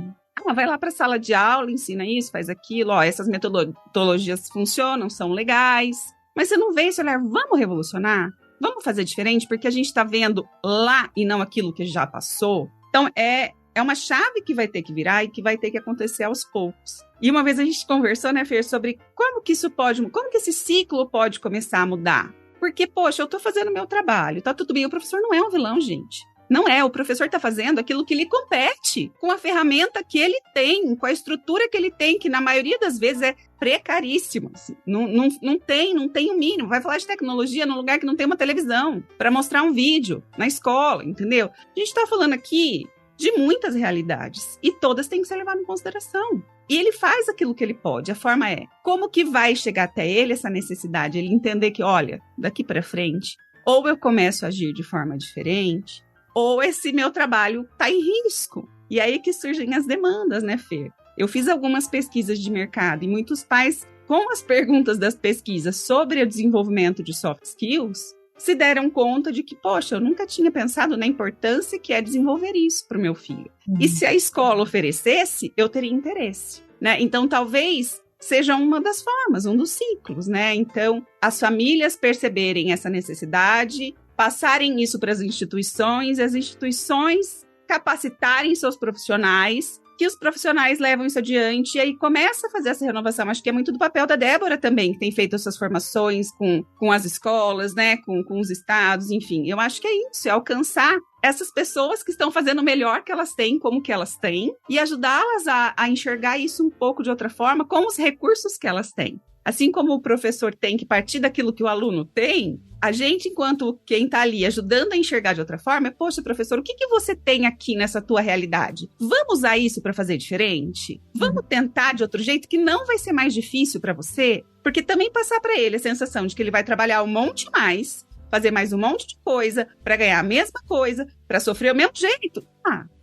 vai lá para a sala de aula, ensina isso, faz aquilo, essas metodologias funcionam, são legais, mas você não vê esse olhar, vamos revolucionar, vamos fazer diferente, porque a gente está vendo lá e não aquilo que já passou. Então, é uma chave que vai ter que virar e que vai ter que acontecer aos poucos. E uma vez a gente conversou, né, Fer, sobre como que esse ciclo pode começar a mudar. Porque, poxa, eu tô fazendo o meu trabalho, tá tudo bem. O professor não é um vilão, gente. Não é, o professor tá fazendo aquilo que lhe compete, com a ferramenta que ele tem, com a estrutura que ele tem, que na maioria das vezes é precaríssima. Assim. Não tem o mínimo. Vai falar de tecnologia num lugar que não tem uma televisão para mostrar um vídeo na escola, entendeu? A gente tá falando aqui de muitas realidades. E todas têm que ser levadas em consideração. E ele faz aquilo que ele pode. A forma é, como que vai chegar até ele essa necessidade? Ele entender que, olha, daqui para frente, ou eu começo a agir de forma diferente, ou esse meu trabalho está em risco. E aí que surgem as demandas, né, Fer? Eu fiz algumas pesquisas de mercado e muitos pais, com as perguntas das pesquisas sobre o desenvolvimento de soft skills, se deram conta de que, poxa, eu nunca tinha pensado na importância que é desenvolver isso para o meu filho. E se a escola oferecesse, eu teria interesse, né? Então, talvez seja uma das formas, um dos ciclos, né? Então, as famílias perceberem essa necessidade, passarem isso para as instituições, as instituições capacitarem seus profissionais, que os profissionais levam isso adiante e aí começa a fazer essa renovação. Acho que é muito do papel da Débora também, que tem feito essas formações com as escolas, né, com os estados, enfim. Eu acho que é isso, é alcançar essas pessoas que estão fazendo o melhor que elas têm, como que elas têm, e ajudá-las a enxergar isso um pouco de outra forma, com os recursos que elas têm. Assim como o professor tem que partir daquilo que o aluno tem, a gente, enquanto quem está ali ajudando a enxergar de outra forma, é, poxa, professor, o que você tem aqui nessa tua realidade? Vamos usar isso para fazer diferente? Vamos tentar de outro jeito que não vai ser mais difícil para você? Porque também passar para ele a sensação de que ele vai trabalhar um monte mais, fazer mais um monte de coisa, para ganhar a mesma coisa, para sofrer o mesmo jeito.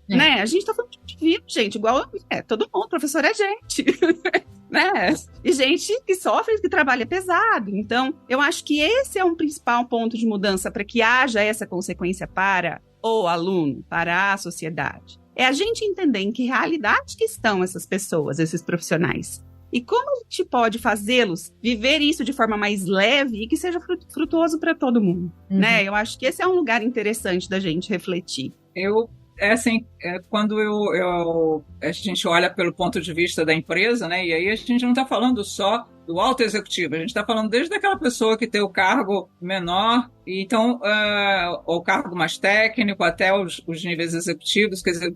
Né? A gente está falando de vida, gente, igual todo mundo, professor é gente. Né? E gente que sofre, que trabalha pesado. Então, eu acho que esse é um principal ponto de mudança para que haja essa consequência para o aluno, para a sociedade. É a gente entender em que realidade que estão essas pessoas, esses profissionais. E como a gente pode fazê-los viver isso de forma mais leve e que seja frutuoso para todo mundo. Né? Eu acho que esse é um lugar interessante da gente refletir. Quando a gente olha pelo ponto de vista da empresa, né, e aí a gente não está falando só do alto executivo, a gente está falando desde aquela pessoa que tem o cargo menor, então, o cargo mais técnico, até os níveis executivos. Quer dizer,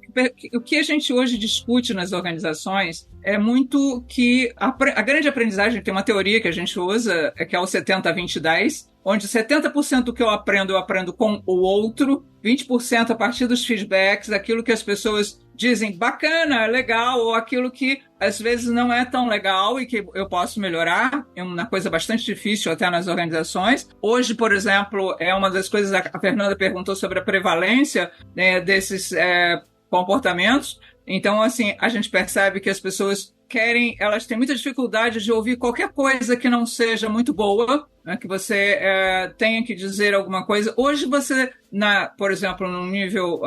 o que a gente hoje discute nas organizações é muito que a grande aprendizagem, tem uma teoria que a gente usa, que é o 70-20-10, onde 70% do que eu aprendo com o outro, 20% a partir dos feedbacks, aquilo que as pessoas dizem bacana, legal, ou aquilo que às vezes não é tão legal e que eu posso melhorar. É uma coisa bastante difícil até nas organizações. Hoje, por exemplo, é uma das coisas, a Fernanda perguntou sobre a prevalência, né, desses comportamentos. Então, assim, a gente percebe que as pessoas elas têm muita dificuldade de ouvir qualquer coisa que não seja muito boa, né, que você tenha que dizer alguma coisa. Hoje você, por exemplo, no nível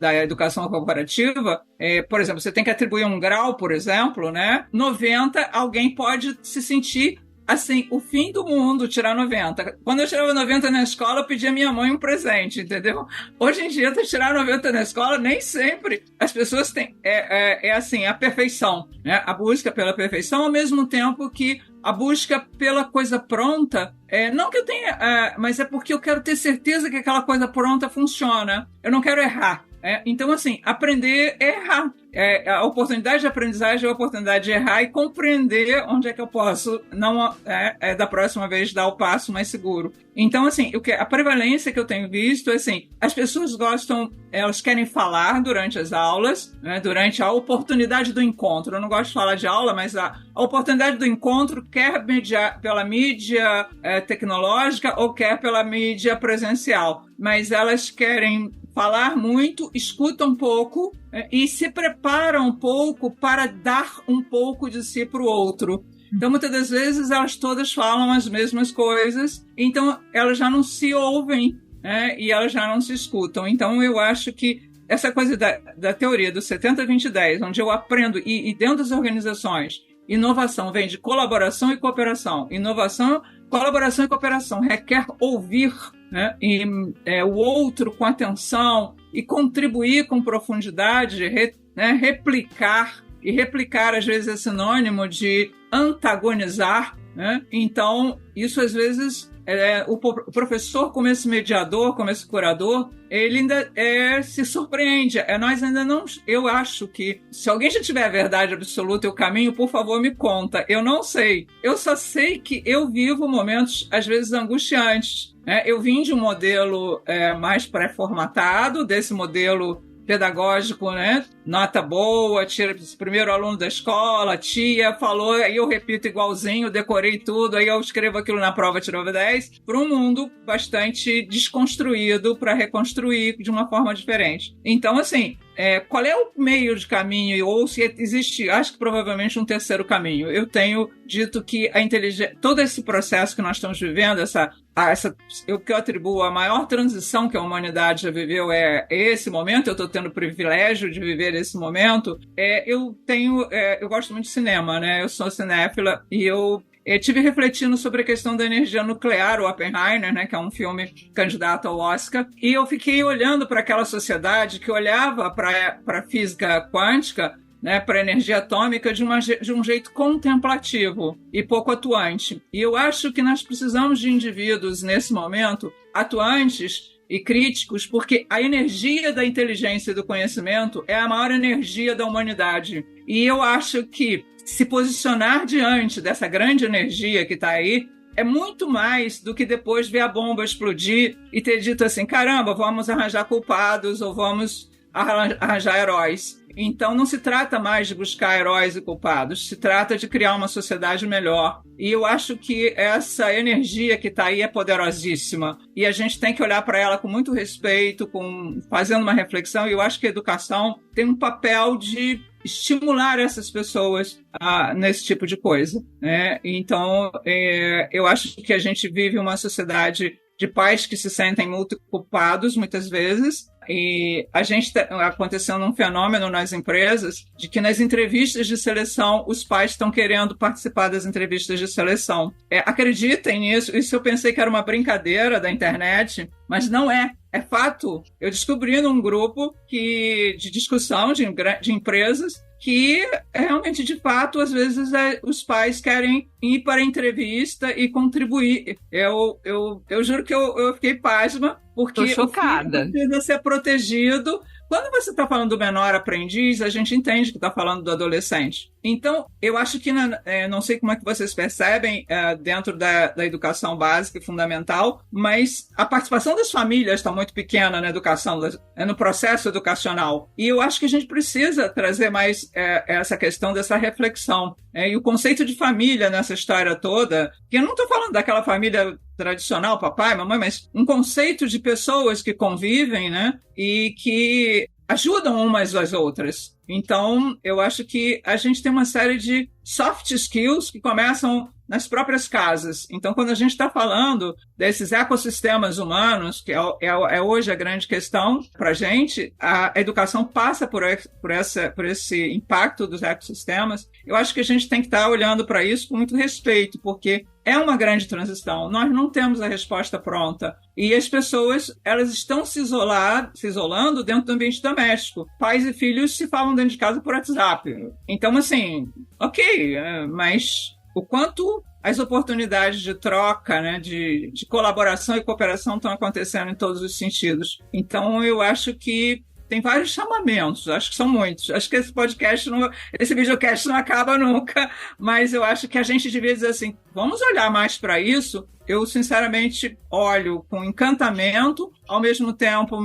da educação corporativa, por exemplo, você tem que atribuir um grau, por exemplo, né? 90, alguém pode se sentir assim, o fim do mundo, tirar 90. Quando eu tirava 90 na escola, eu pedia à minha mãe um presente, entendeu? Hoje em dia, tirar 90 na escola, nem sempre as pessoas têm, assim, a perfeição, né? A busca pela perfeição, ao mesmo tempo que a busca pela coisa pronta, não que eu tenha, mas é porque eu quero ter certeza que aquela coisa pronta funciona. Eu não quero errar. Então, assim, aprender é errar. A oportunidade de aprendizagem é a oportunidade de errar e compreender onde é que eu posso, não da próxima vez, dar o passo mais seguro. Então, assim, a prevalência que eu tenho visto é assim, as pessoas elas querem falar durante as aulas, né, durante a oportunidade do encontro. Eu não gosto de falar de aula, mas a oportunidade do encontro, quer pela mídia tecnológica ou quer pela mídia presencial. Mas elas querem falar muito, escutam pouco e se preparam um pouco para dar um pouco de si para o outro. Então, muitas das vezes, elas todas falam as mesmas coisas, então elas já não se ouvem, né, e elas já não se escutam. Então, eu acho que essa coisa da teoria do 70-20-10, onde eu aprendo, e dentro das organizações, inovação vem de colaboração e cooperação. Colaboração e cooperação requer ouvir, né, o outro com atenção e contribuir com profundidade, replicar. E replicar, às vezes, é sinônimo de antagonizar, né? Então, isso, às vezes, o professor, como esse mediador, como esse curador, ele ainda se surpreende. Nós ainda não... Eu acho que, se alguém já tiver a verdade absoluta e o caminho, por favor, me conta. Eu não sei. Eu só sei que eu vivo momentos, às vezes, angustiantes. Eu vim de um modelo mais pré-formatado, desse modelo pedagógico, né? Nota boa, tira o primeiro aluno da escola, tia falou, aí eu repito igualzinho, decorei tudo, aí eu escrevo aquilo na prova, tirou 10, para um mundo bastante desconstruído para reconstruir de uma forma diferente. Então, assim, qual é o meio de caminho, ou se existe, acho que provavelmente um terceiro caminho. Eu tenho dito que a inteligência, todo esse processo que nós estamos vivendo, o que eu atribuo a maior transição que a humanidade já viveu é esse momento. Eu estou tendo o privilégio de viver esse momento. Eu gosto muito de cinema, né? Eu sou cinéfila e eu estive refletindo sobre a questão da energia nuclear, o Oppenheimer, né, que é um filme candidato ao Oscar, e eu fiquei olhando para aquela sociedade que olhava para a física quântica, né, para a energia atômica de um jeito contemplativo e pouco atuante. E eu acho que nós precisamos de indivíduos, nesse momento, atuantes e críticos, porque a energia da inteligência e do conhecimento é a maior energia da humanidade. E eu acho que se posicionar diante dessa grande energia que está aí é muito mais do que depois ver a bomba explodir e ter dito assim, caramba, vamos arranjar culpados ou vamos arranjar heróis. Então não se trata mais de buscar heróis e culpados, se trata de criar uma sociedade melhor. E eu acho que essa energia que está aí é poderosíssima. E a gente tem que olhar para ela com muito respeito, fazendo uma reflexão. E eu acho que a educação tem um papel de estimular essas pessoas nesse tipo de coisa, né? Então, eu acho que a gente vive uma sociedade de pais que se sentem muito culpados, muitas vezes, e a gente acontecendo um fenômeno nas empresas de que nas entrevistas de seleção os pais estão querendo participar das entrevistas de seleção. Acreditem nisso, isso eu pensei que era uma brincadeira da internet, mas não é. É fato. Eu descobri num grupo de discussão de empresas que realmente, de fato, às vezes os pais querem ir para a entrevista e contribuir. Eu juro que eu fiquei pasma, porque tô chocada. O filho precisa ser protegido. Quando você está falando do menor aprendiz, a gente entende que está falando do adolescente. Então, eu acho que, não sei como é que vocês percebem dentro da educação básica e fundamental, mas a participação das famílias está muito pequena na educação, no processo educacional. E eu acho que a gente precisa trazer mais essa questão dessa reflexão. E o conceito de família nessa história toda, que eu não estou falando daquela família tradicional, papai, mamãe, mas um conceito de pessoas que convivem, né, e que ajudam umas às outras. Então, eu acho que a gente tem uma série de soft skills que começam nas próprias casas. Então, quando a gente está falando desses ecossistemas humanos, que é hoje a grande questão para a gente, a educação passa por esse impacto dos ecossistemas. Eu acho que a gente tem que estar olhando para isso com muito respeito, porque é uma grande transição. Nós não temos a resposta pronta. E as pessoas, elas estão se isolando dentro do ambiente doméstico. Pais e filhos se falam dentro de casa por WhatsApp. Então, assim, ok, mas o quanto as oportunidades de troca, né, de colaboração e cooperação estão acontecendo em todos os sentidos. Então, eu acho que tem vários chamamentos, acho que são muitos. Acho que esse videocast não acaba nunca, mas eu acho que a gente devia dizer assim, vamos olhar mais para isso. Eu, sinceramente, olho com encantamento, ao mesmo tempo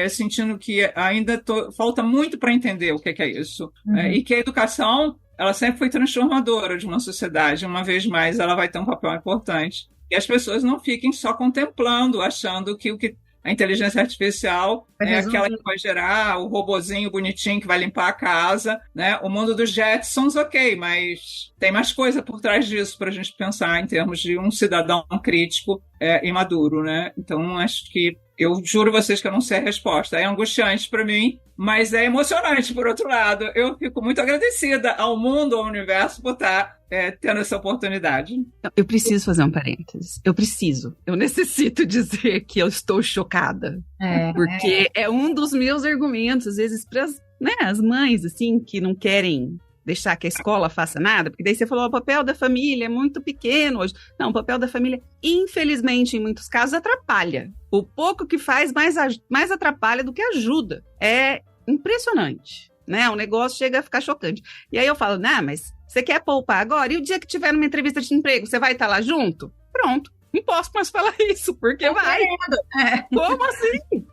sentindo que ainda falta muito para entender o que é isso. E que a educação, ela sempre foi transformadora de uma sociedade. Uma vez mais, ela vai ter um papel importante. E as pessoas não fiquem só contemplando, achando que a inteligência artificial é aquela que vai gerar o robozinho bonitinho que vai limpar a casa, né? O mundo dos Jetsons, ok, mas tem mais coisa por trás disso para a gente pensar em termos de um cidadão crítico e maduro, né? Então, acho que eu juro a vocês que eu não sei a resposta. É angustiante para mim, mas é emocionante, por outro lado. Eu fico muito agradecida ao mundo, ao universo, por estar tendo essa oportunidade. Eu preciso fazer um parênteses. Eu necessito dizer que eu estou chocada. Porque é um dos meus argumentos, às vezes, para as mães, assim, que não querem deixar que a escola faça nada, porque daí você falou, o papel da família é muito pequeno hoje. Não, o papel da família, infelizmente, em muitos casos, atrapalha. O pouco que faz mais atrapalha do que ajuda. É impressionante, né? O negócio chega a ficar chocante. E aí eu falo, mas você quer poupar agora? E o dia que tiver numa entrevista de emprego, você vai estar lá junto? Pronto. Não posso mais falar isso, porque vai. Como assim?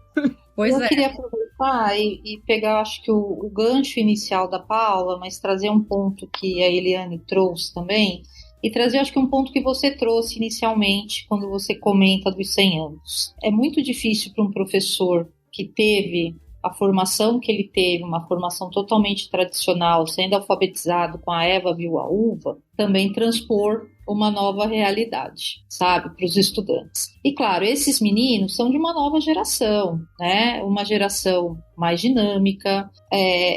Eu queria aproveitar participar e pegar, acho que o gancho inicial da Paula, mas trazer um ponto que a Eliane trouxe também, e trazer, acho que um ponto que você trouxe inicialmente, quando você comenta dos 100 anos. É muito difícil para um professor que teve a formação que ele teve, uma formação totalmente tradicional, sendo alfabetizado com a Eva viu a uva, também transpor uma nova realidade, sabe, para os estudantes. E claro, esses meninos são de uma nova geração, né? Uma geração mais dinâmica.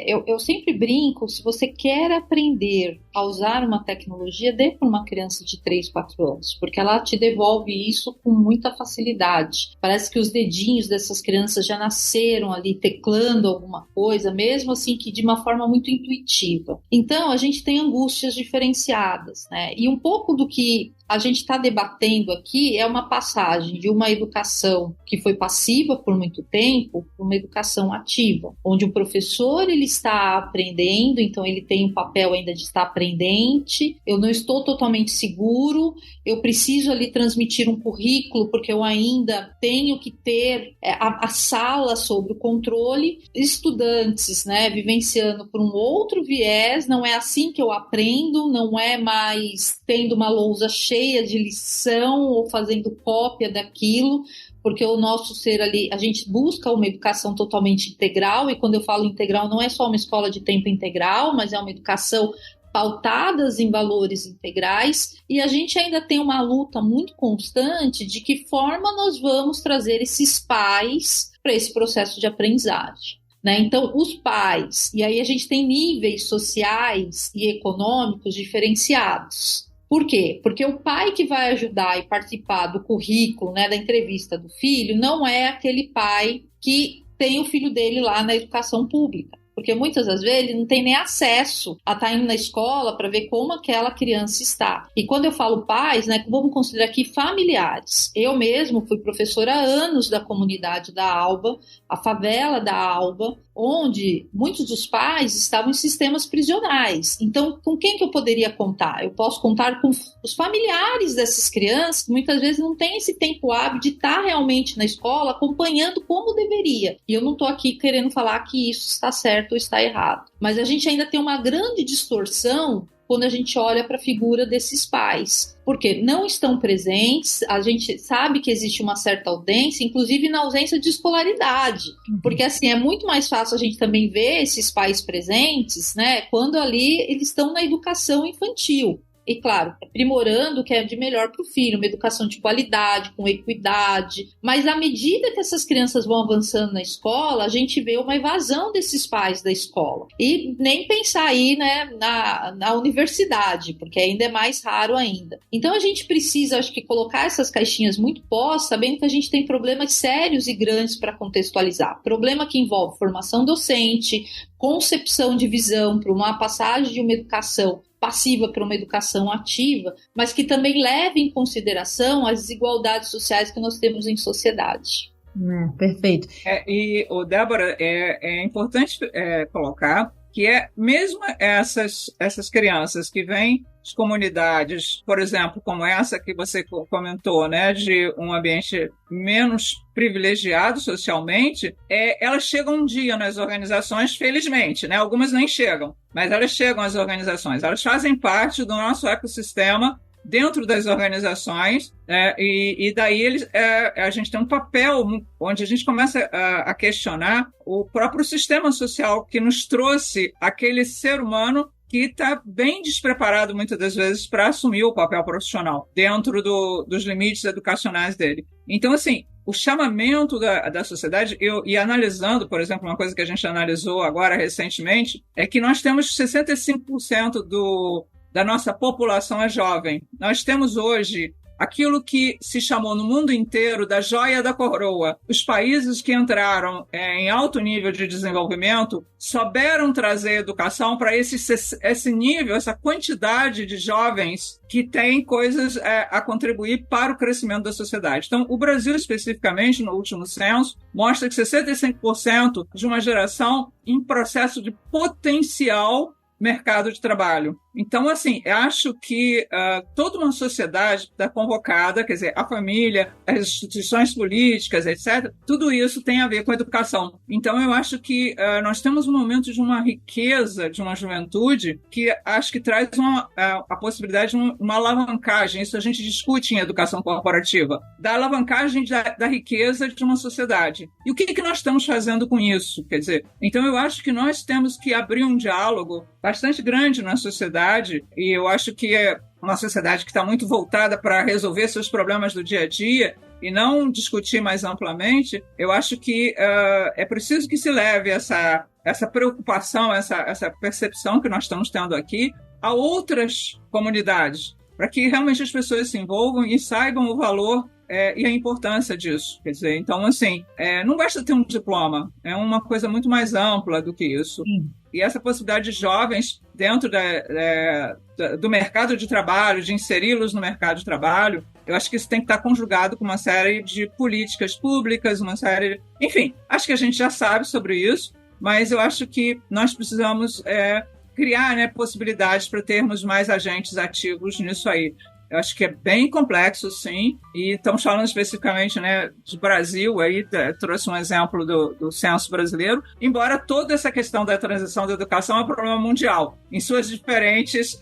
Eu sempre brinco, se você quer aprender a usar uma tecnologia, dê para uma criança de 3, 4 anos, porque ela te devolve isso com muita facilidade. Parece que os dedinhos dessas crianças já nasceram ali teclando alguma coisa, mesmo assim que de uma forma muito intuitiva. Então, a gente tem angústias diferenciadas, né? E um pouco do que a gente está debatendo aqui é uma passagem de uma educação que foi passiva por muito tempo para uma educação ativa, onde o professor ele está aprendendo, então ele tem um papel ainda de estar aprendente, eu não estou totalmente seguro, eu preciso ali transmitir um currículo porque eu ainda tenho que ter a sala sob o controle, estudantes, né, vivenciando por um outro viés, não é assim que eu aprendo, não é mais tendo uma lousa cheia de lição ou fazendo cópia daquilo, porque o nosso ser ali, a gente busca uma educação totalmente integral, e quando eu falo integral não é só uma escola de tempo integral, mas é uma educação pautadas em valores integrais, e a gente ainda tem uma luta muito constante de que forma nós vamos trazer esses pais para esse processo de aprendizagem. Né? Então, os pais, e aí a gente tem níveis sociais e econômicos diferenciados. Por quê? Porque o pai que vai ajudar e participar do currículo, né, da entrevista do filho, não é aquele pai que tem o filho dele lá na educação pública. Porque muitas das vezes ele não tem nem acesso a estar indo na escola para ver como aquela criança está. E quando eu falo pais, né, vamos considerar aqui familiares. Eu mesmo fui professora há anos da comunidade da Alba, a favela da Alba, onde muitos dos pais estavam em sistemas prisionais. Então, com quem que eu poderia contar? Eu posso contar com os familiares dessas crianças, que muitas vezes não têm esse tempo hábil de estar realmente na escola, acompanhando como deveria. E eu não estou aqui querendo falar que isso está certo ou está errado. Mas a gente ainda tem uma grande distorção quando a gente olha para a figura desses pais, porque não estão presentes, a gente sabe que existe uma certa ausência, inclusive na ausência de escolaridade, porque assim, é muito mais fácil a gente também ver esses pais presentes, né, quando ali eles estão na educação infantil. E claro, aprimorando o que é de melhor para o filho, uma educação de qualidade, com equidade. Mas à medida que essas crianças vão avançando na escola, a gente vê uma evasão desses pais da escola. E nem pensar aí, né, na universidade, porque ainda é mais raro ainda. Então a gente precisa, acho que, colocar essas caixinhas muito pós, sabendo que a gente tem problemas sérios e grandes para contextualizar. Problema que envolve formação docente, concepção de visão para uma passagem de uma educação passiva para uma educação ativa, mas que também leve em consideração as desigualdades sociais que nós temos em sociedade. Perfeito. E, Débora, é importante colocar que mesmo essas crianças que vêm de comunidades, por exemplo, como essa que você comentou, né, de um ambiente menos privilegiado socialmente, elas chegam um dia nas organizações, felizmente, né? Algumas nem chegam, mas elas chegam às organizações, elas fazem parte do nosso ecossistema dentro das organizações, e daí a gente tem um papel onde a gente começa a questionar o próprio sistema social que nos trouxe aquele ser humano que está bem despreparado muitas das vezes para assumir o papel profissional dentro dos limites educacionais dele. Então, assim, o chamamento da sociedade, e analisando, por exemplo, uma coisa que a gente analisou agora recentemente, é que nós temos 65% da nossa população é jovem. Nós temos hoje aquilo que se chamou no mundo inteiro da joia da coroa. Os países que entraram em alto nível de desenvolvimento souberam trazer educação para esse nível, essa quantidade de jovens que têm coisas a contribuir para o crescimento da sociedade. Então, o Brasil, especificamente, no último censo, mostra que 65% de uma geração em processo de potencial mercado de trabalho. Então, assim, eu acho que toda uma sociedade está convocada, quer dizer, a família, as instituições políticas, etc., tudo isso tem a ver com a educação. Então, eu acho que nós temos um momento de uma riqueza, de uma juventude, que acho que traz a possibilidade de uma alavancagem. Isso a gente discute em educação corporativa, da alavancagem da riqueza de uma sociedade. E o que nós estamos fazendo com isso? Quer dizer, então eu acho que nós temos que abrir um diálogo bastante grande na sociedade, e eu acho que é uma sociedade que está muito voltada para resolver seus problemas do dia a dia e não discutir mais amplamente. Eu acho que é preciso que se leve essa preocupação, essa percepção que nós estamos tendo aqui a outras comunidades, para que realmente as pessoas se envolvam e saibam o valor e a importância disso. Quer dizer, então, assim, não basta ter um diploma, é uma coisa muito mais ampla do que isso. E essa possibilidade de jovens dentro do mercado de trabalho, de inseri-los no mercado de trabalho, eu acho que isso tem que estar conjugado com uma série de políticas públicas, enfim, acho que a gente já sabe sobre isso, mas eu acho que nós precisamos criar, né, possibilidades para termos mais agentes ativos nisso aí. Eu acho que é bem complexo, sim, e estamos falando especificamente, né, de Brasil, aí trouxe um exemplo do censo brasileiro, embora toda essa questão da transição da educação é um problema mundial, em suas diferentes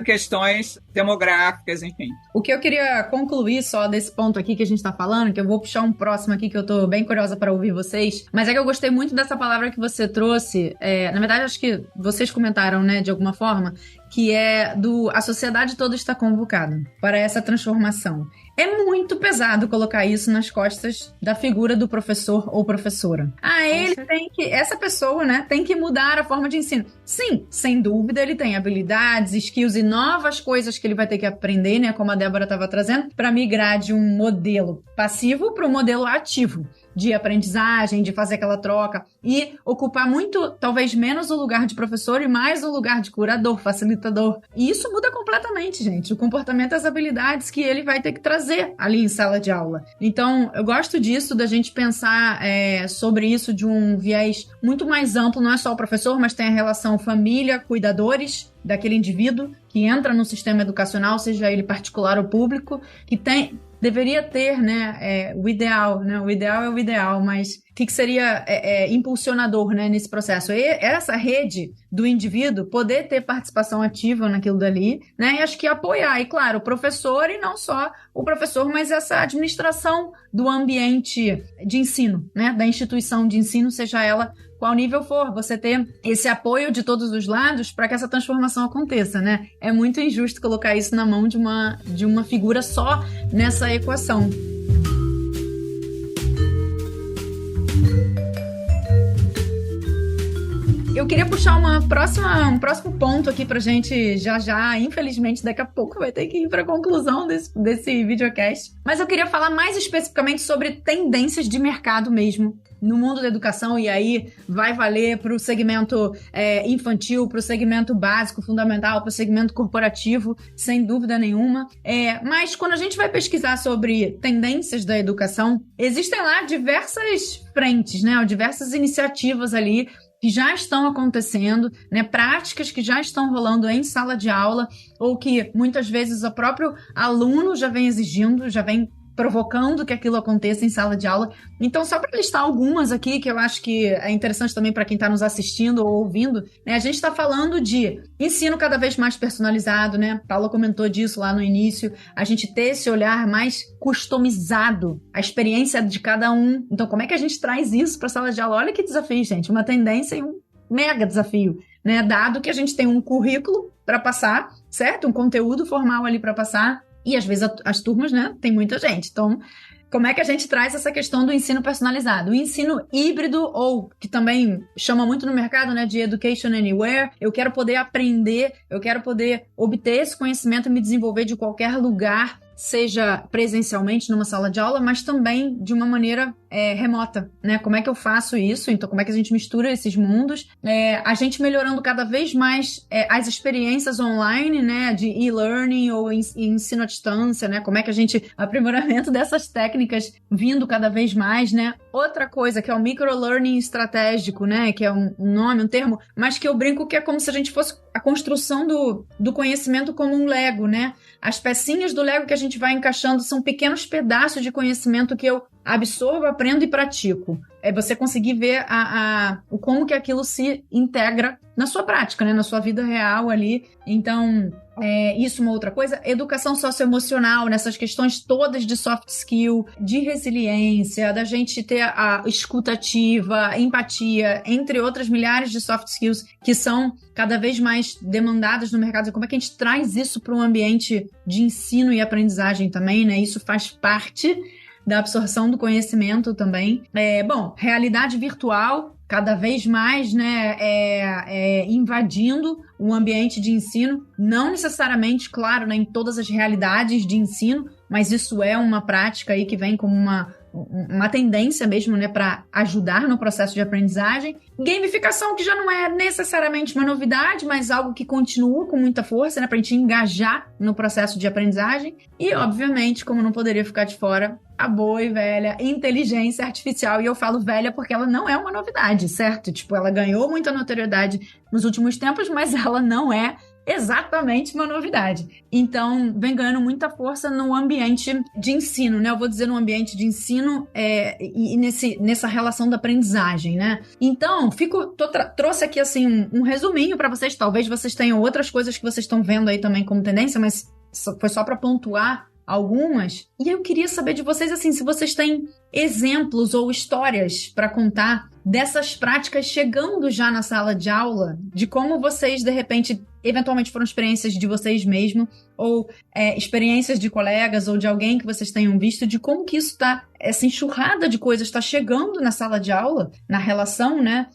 questões demográficas, enfim. O que eu queria concluir só desse ponto aqui que a gente está falando, que eu vou puxar um próximo aqui que eu estou bem curiosa para ouvir vocês, mas é que eu gostei muito dessa palavra que você trouxe, na verdade acho que vocês comentaram, né, de alguma forma, que é a sociedade toda está convocada para essa transformação. É muito pesado colocar isso nas costas da figura do professor ou professora. Essa pessoa, né, tem que mudar a forma de ensino. Sim, sem dúvida, ele tem habilidades, skills e novas coisas que ele vai ter que aprender, né, como a Débora estava trazendo, para migrar de um modelo passivo para um modelo ativo de aprendizagem, de fazer aquela troca e ocupar muito, talvez menos o lugar de professor e mais o lugar de curador, facilitador. E isso muda completamente, gente, o comportamento e as habilidades que ele vai ter que trazer ali em sala de aula. Então, eu gosto disso, da gente pensar sobre isso de um viés muito mais amplo, não é só o professor, mas tem a relação família, cuidadores daquele indivíduo que entra no sistema educacional, seja ele particular ou público, que deveria ter, né, o ideal, né? O ideal é o ideal, mas o que seria impulsionador, né, nesse processo? Essa rede do indivíduo poder ter participação ativa naquilo dali, né? E acho que apoiar, e claro, o professor, e não só o professor, mas essa administração do ambiente de ensino, né? Da instituição de ensino, seja ela qual nível for, você ter esse apoio de todos os lados para que essa transformação aconteça, né? É muito injusto colocar isso na mão de uma figura só nessa equação. Eu queria puxar um próximo ponto aqui pra gente já. Infelizmente, daqui a pouco vai ter que ir pra conclusão desse videocast. Mas eu queria falar mais especificamente sobre tendências de mercado mesmo no mundo da educação, e aí vai valer para o segmento infantil, para o segmento básico, fundamental, para o segmento corporativo, sem dúvida nenhuma. Mas quando a gente vai pesquisar sobre tendências da educação, existem lá diversas frentes, né, diversas iniciativas ali que já estão acontecendo, né, práticas que já estão rolando em sala de aula, ou que muitas vezes o próprio aluno já vem exigindo, já vem provocando que aquilo aconteça em sala de aula. Então, só para listar algumas aqui, que eu acho que é interessante também para quem está nos assistindo ou ouvindo, né? A gente está falando de ensino cada vez mais personalizado, né? Paula comentou disso lá no início. A gente ter esse olhar mais customizado, a experiência de cada um. Então, como é que a gente traz isso para a sala de aula? Olha que desafio, gente. Uma tendência e um mega desafio, né? Dado que a gente tem um currículo para passar, certo? Um conteúdo formal ali para passar. E às vezes as turmas, né, tem muita gente. Então, como é que a gente traz essa questão do ensino personalizado? O ensino híbrido, ou que também chama muito no mercado, né, de Education Anywhere. Eu quero poder aprender, eu quero poder obter esse conhecimento e me desenvolver de qualquer lugar, seja presencialmente numa sala de aula, mas também de uma maneira remota, né? Como é que eu faço isso? Então, como é que a gente mistura esses mundos? A gente melhorando cada vez mais as experiências online, né? De e-learning ou ensino à distância, né? Como é que a gente... Aprimoramento dessas técnicas vindo cada vez mais, né? Outra coisa que é o microlearning estratégico, né? Que é um nome, um termo, mas que eu brinco que é como se a gente fosse a construção do conhecimento como um Lego, né? As pecinhas do Lego que a gente vai encaixando são pequenos pedaços de conhecimento que eu absorvo, aprendo e pratico. É você conseguir ver o como que aquilo se integra na sua prática, né? Na sua vida real ali. Então, isso é uma outra coisa. Educação socioemocional, nessas questões todas de soft skill, de resiliência, da gente ter a escuta ativa, empatia, entre outras milhares de soft skills que são cada vez mais demandadas no mercado. Como é que a gente traz isso para um ambiente de ensino e aprendizagem também, né? Isso faz parte da absorção do conhecimento também. Realidade virtual, cada vez mais, né, invadindo o ambiente de ensino, não necessariamente, claro, né, em todas as realidades de ensino, mas isso é uma prática aí que vem como uma tendência mesmo, né, para ajudar no processo de aprendizagem. Gamificação, que já não é necessariamente uma novidade, mas algo que continua com muita força, né, para a gente engajar no processo de aprendizagem. E, obviamente, como não poderia ficar de fora, a boa e velha inteligência artificial. E eu falo velha porque ela não é uma novidade, certo? Tipo, ela ganhou muita notoriedade nos últimos tempos, mas ela não é exatamente uma novidade. Então, vem ganhando muita força no ambiente de ensino, né? Eu vou dizer no ambiente de ensino e nessa relação da aprendizagem, né? Então, trouxe aqui, assim, um resuminho para vocês. Talvez vocês tenham outras coisas que vocês estão vendo aí também como tendência, mas foi só para pontuar algumas. E eu queria saber de vocês, assim, se vocês têm exemplos ou histórias para contar dessas práticas chegando já na sala de aula, de como vocês, de repente, eventualmente foram experiências de vocês mesmos, ou experiências de colegas ou de alguém que vocês tenham visto, de como que isso está, essa enxurrada de coisas está chegando na sala de aula, na relação, né,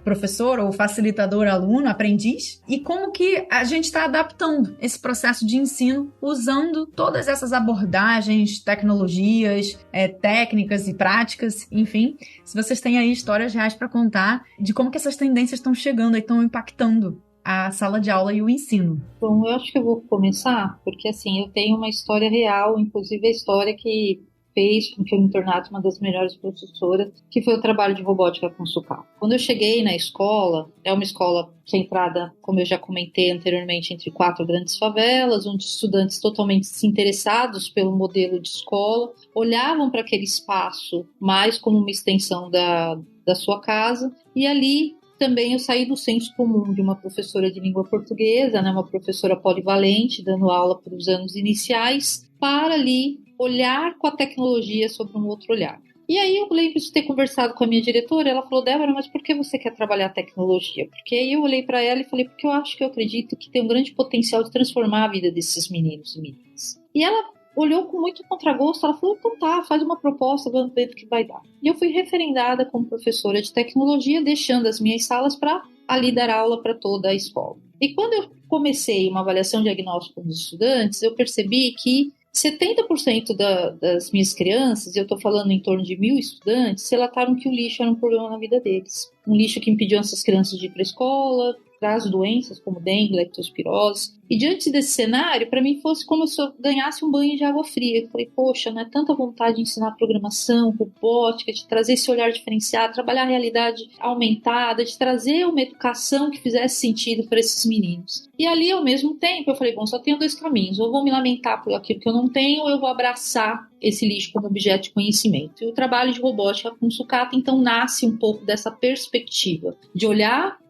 professor ou facilitador, aluno, aprendiz, e como que a gente está adaptando esse processo de ensino usando todas essas abordagens, tecnologias, técnicas e práticas, enfim. Se vocês têm aí histórias reais para contar de como que essas tendências estão chegando e estão impactando a sala de aula e o ensino. Bom, eu acho que eu vou começar, porque assim, eu tenho uma história real, inclusive a história que fez com que eu me tornasse uma das melhores professoras, que foi o trabalho de robótica com sucata. Quando eu cheguei na escola, é uma escola centrada, como eu já comentei anteriormente, entre 4 grandes favelas, onde estudantes totalmente desinteressados pelo modelo de escola olhavam para aquele espaço mais como uma extensão da sua casa, e ali também eu saí do senso comum de uma professora de língua portuguesa, né, uma professora polivalente, dando aula para os anos iniciais, para ali olhar com a tecnologia sobre um outro olhar. E aí eu lembro de ter conversado com a minha diretora, ela falou, Débora, mas por que você quer trabalhar a tecnologia? Porque aí eu olhei para ela e falei, porque eu acredito que tem um grande potencial de transformar a vida desses meninos e meninas. E ela olhou com muito contragosto, ela falou, então tá, faz uma proposta, vamos ver o que vai dar. E eu fui referendada como professora de tecnologia, deixando as minhas salas para ali dar aula para toda a escola. E quando eu comecei uma avaliação diagnóstica dos estudantes, eu percebi que 70% das minhas crianças, eu estou falando em torno de 1.000 estudantes, relataram que o lixo era um problema na vida deles. Um lixo que impediu essas crianças de ir para a escola, traz doenças como dengue, leptospirose. E diante desse cenário, para mim fosse como se eu ganhasse um banho de água fria. Eu falei, poxa, não é tanta vontade de ensinar programação, robótica, de trazer esse olhar diferenciado, trabalhar a realidade aumentada, de trazer uma educação que fizesse sentido para esses meninos. E ali, ao mesmo tempo, eu falei, bom, só tenho 2 caminhos. Ou vou me lamentar por aquilo que eu não tenho, ou eu vou abraçar esse lixo como objeto de conhecimento. E o trabalho de robótica com sucata, então, nasce um pouco dessa perspectiva de olhar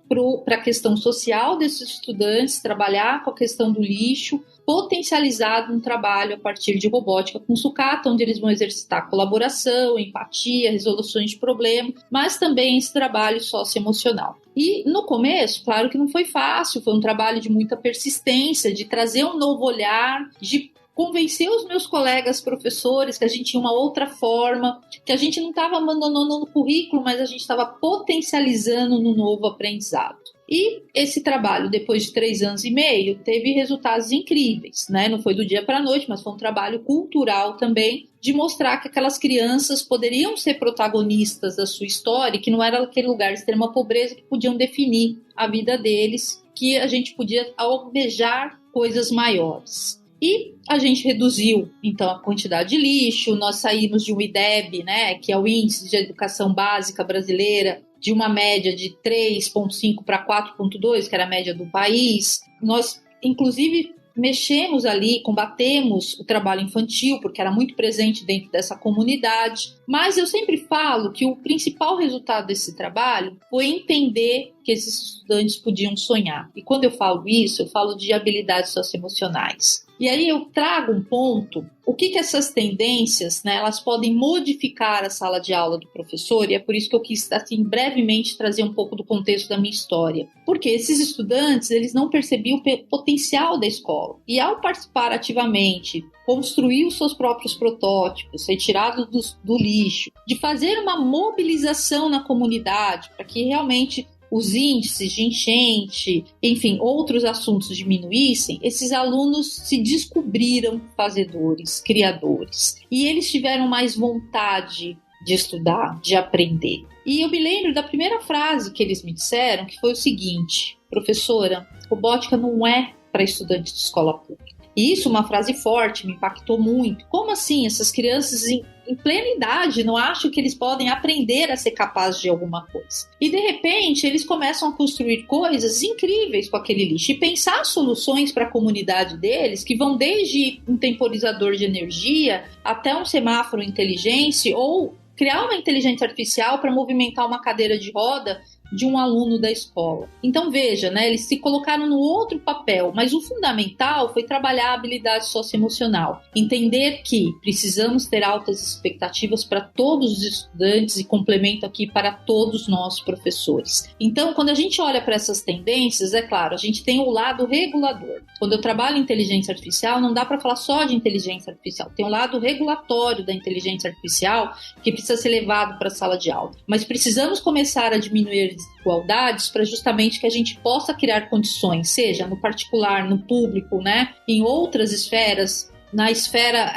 para a questão social desses estudantes, trabalhar com a questão do lixo, potencializado um trabalho a partir de robótica com sucata, onde eles vão exercitar colaboração, empatia, resoluções de problemas, mas também esse trabalho socioemocional. E no começo, claro que não foi fácil, foi um trabalho de muita persistência, de trazer um novo olhar, de convencer os meus colegas professores que a gente tinha uma outra forma, que a gente não estava abandonando no currículo, mas a gente estava potencializando no novo aprendizado. E esse trabalho, depois de 3 anos e meio, teve resultados incríveis, né? Não foi do dia para a noite, mas foi um trabalho cultural também, de mostrar que aquelas crianças poderiam ser protagonistas da sua história, que não era aquele lugar de extrema pobreza que podiam definir a vida deles, que a gente podia almejar coisas maiores. E a gente reduziu, então, a quantidade de lixo, nós saímos de um IDEB, né, que é o Índice de Educação Básica Brasileira, de uma média de 3,5 para 4,2, que era a média do país. Nós, inclusive, mexemos ali, combatemos o trabalho infantil, porque era muito presente dentro dessa comunidade. Mas eu sempre falo que o principal resultado desse trabalho foi entender que esses estudantes podiam sonhar. E quando eu falo isso, eu falo de habilidades socioemocionais. E aí eu trago um ponto, o que essas tendências, né, elas podem modificar a sala de aula do professor, e é por isso que eu quis, assim, brevemente trazer um pouco do contexto da minha história. Porque esses estudantes, eles não percebiam o potencial da escola. E ao participar ativamente, construir os seus próprios protótipos, retirados do lixo, de fazer uma mobilização na comunidade para que realmente os índices de enchente, enfim, outros assuntos diminuíssem, esses alunos se descobriram fazedores, criadores. E eles tiveram mais vontade de estudar, de aprender. E eu me lembro da primeira frase que eles me disseram, que foi o seguinte: professora, robótica não é para estudantes de escola pública. E isso, uma frase forte, me impactou muito. Como assim? Essas crianças em plena idade não acham que eles podem aprender a ser capazes de alguma coisa. E de repente eles começam a construir coisas incríveis com aquele lixo e pensar soluções para a comunidade deles, que vão desde um temporizador de energia até um semáforo inteligente, ou criar uma inteligência artificial para movimentar uma cadeira de roda de um aluno da escola. Então veja, né, eles se colocaram no outro papel, mas o fundamental foi trabalhar a habilidade socioemocional, entender que precisamos ter altas expectativas para todos os estudantes e complemento aqui para todos nós professores. Então, quando a gente olha para essas tendências, é claro, a gente tem o lado regulador. Quando eu trabalho em inteligência artificial, não dá para falar só de inteligência artificial, tem o lado regulatório da inteligência artificial que precisa ser levado para a sala de aula, mas precisamos começar a diminuir desigualdades para justamente que a gente possa criar condições, seja no particular, no público, né, em outras esferas, na esfera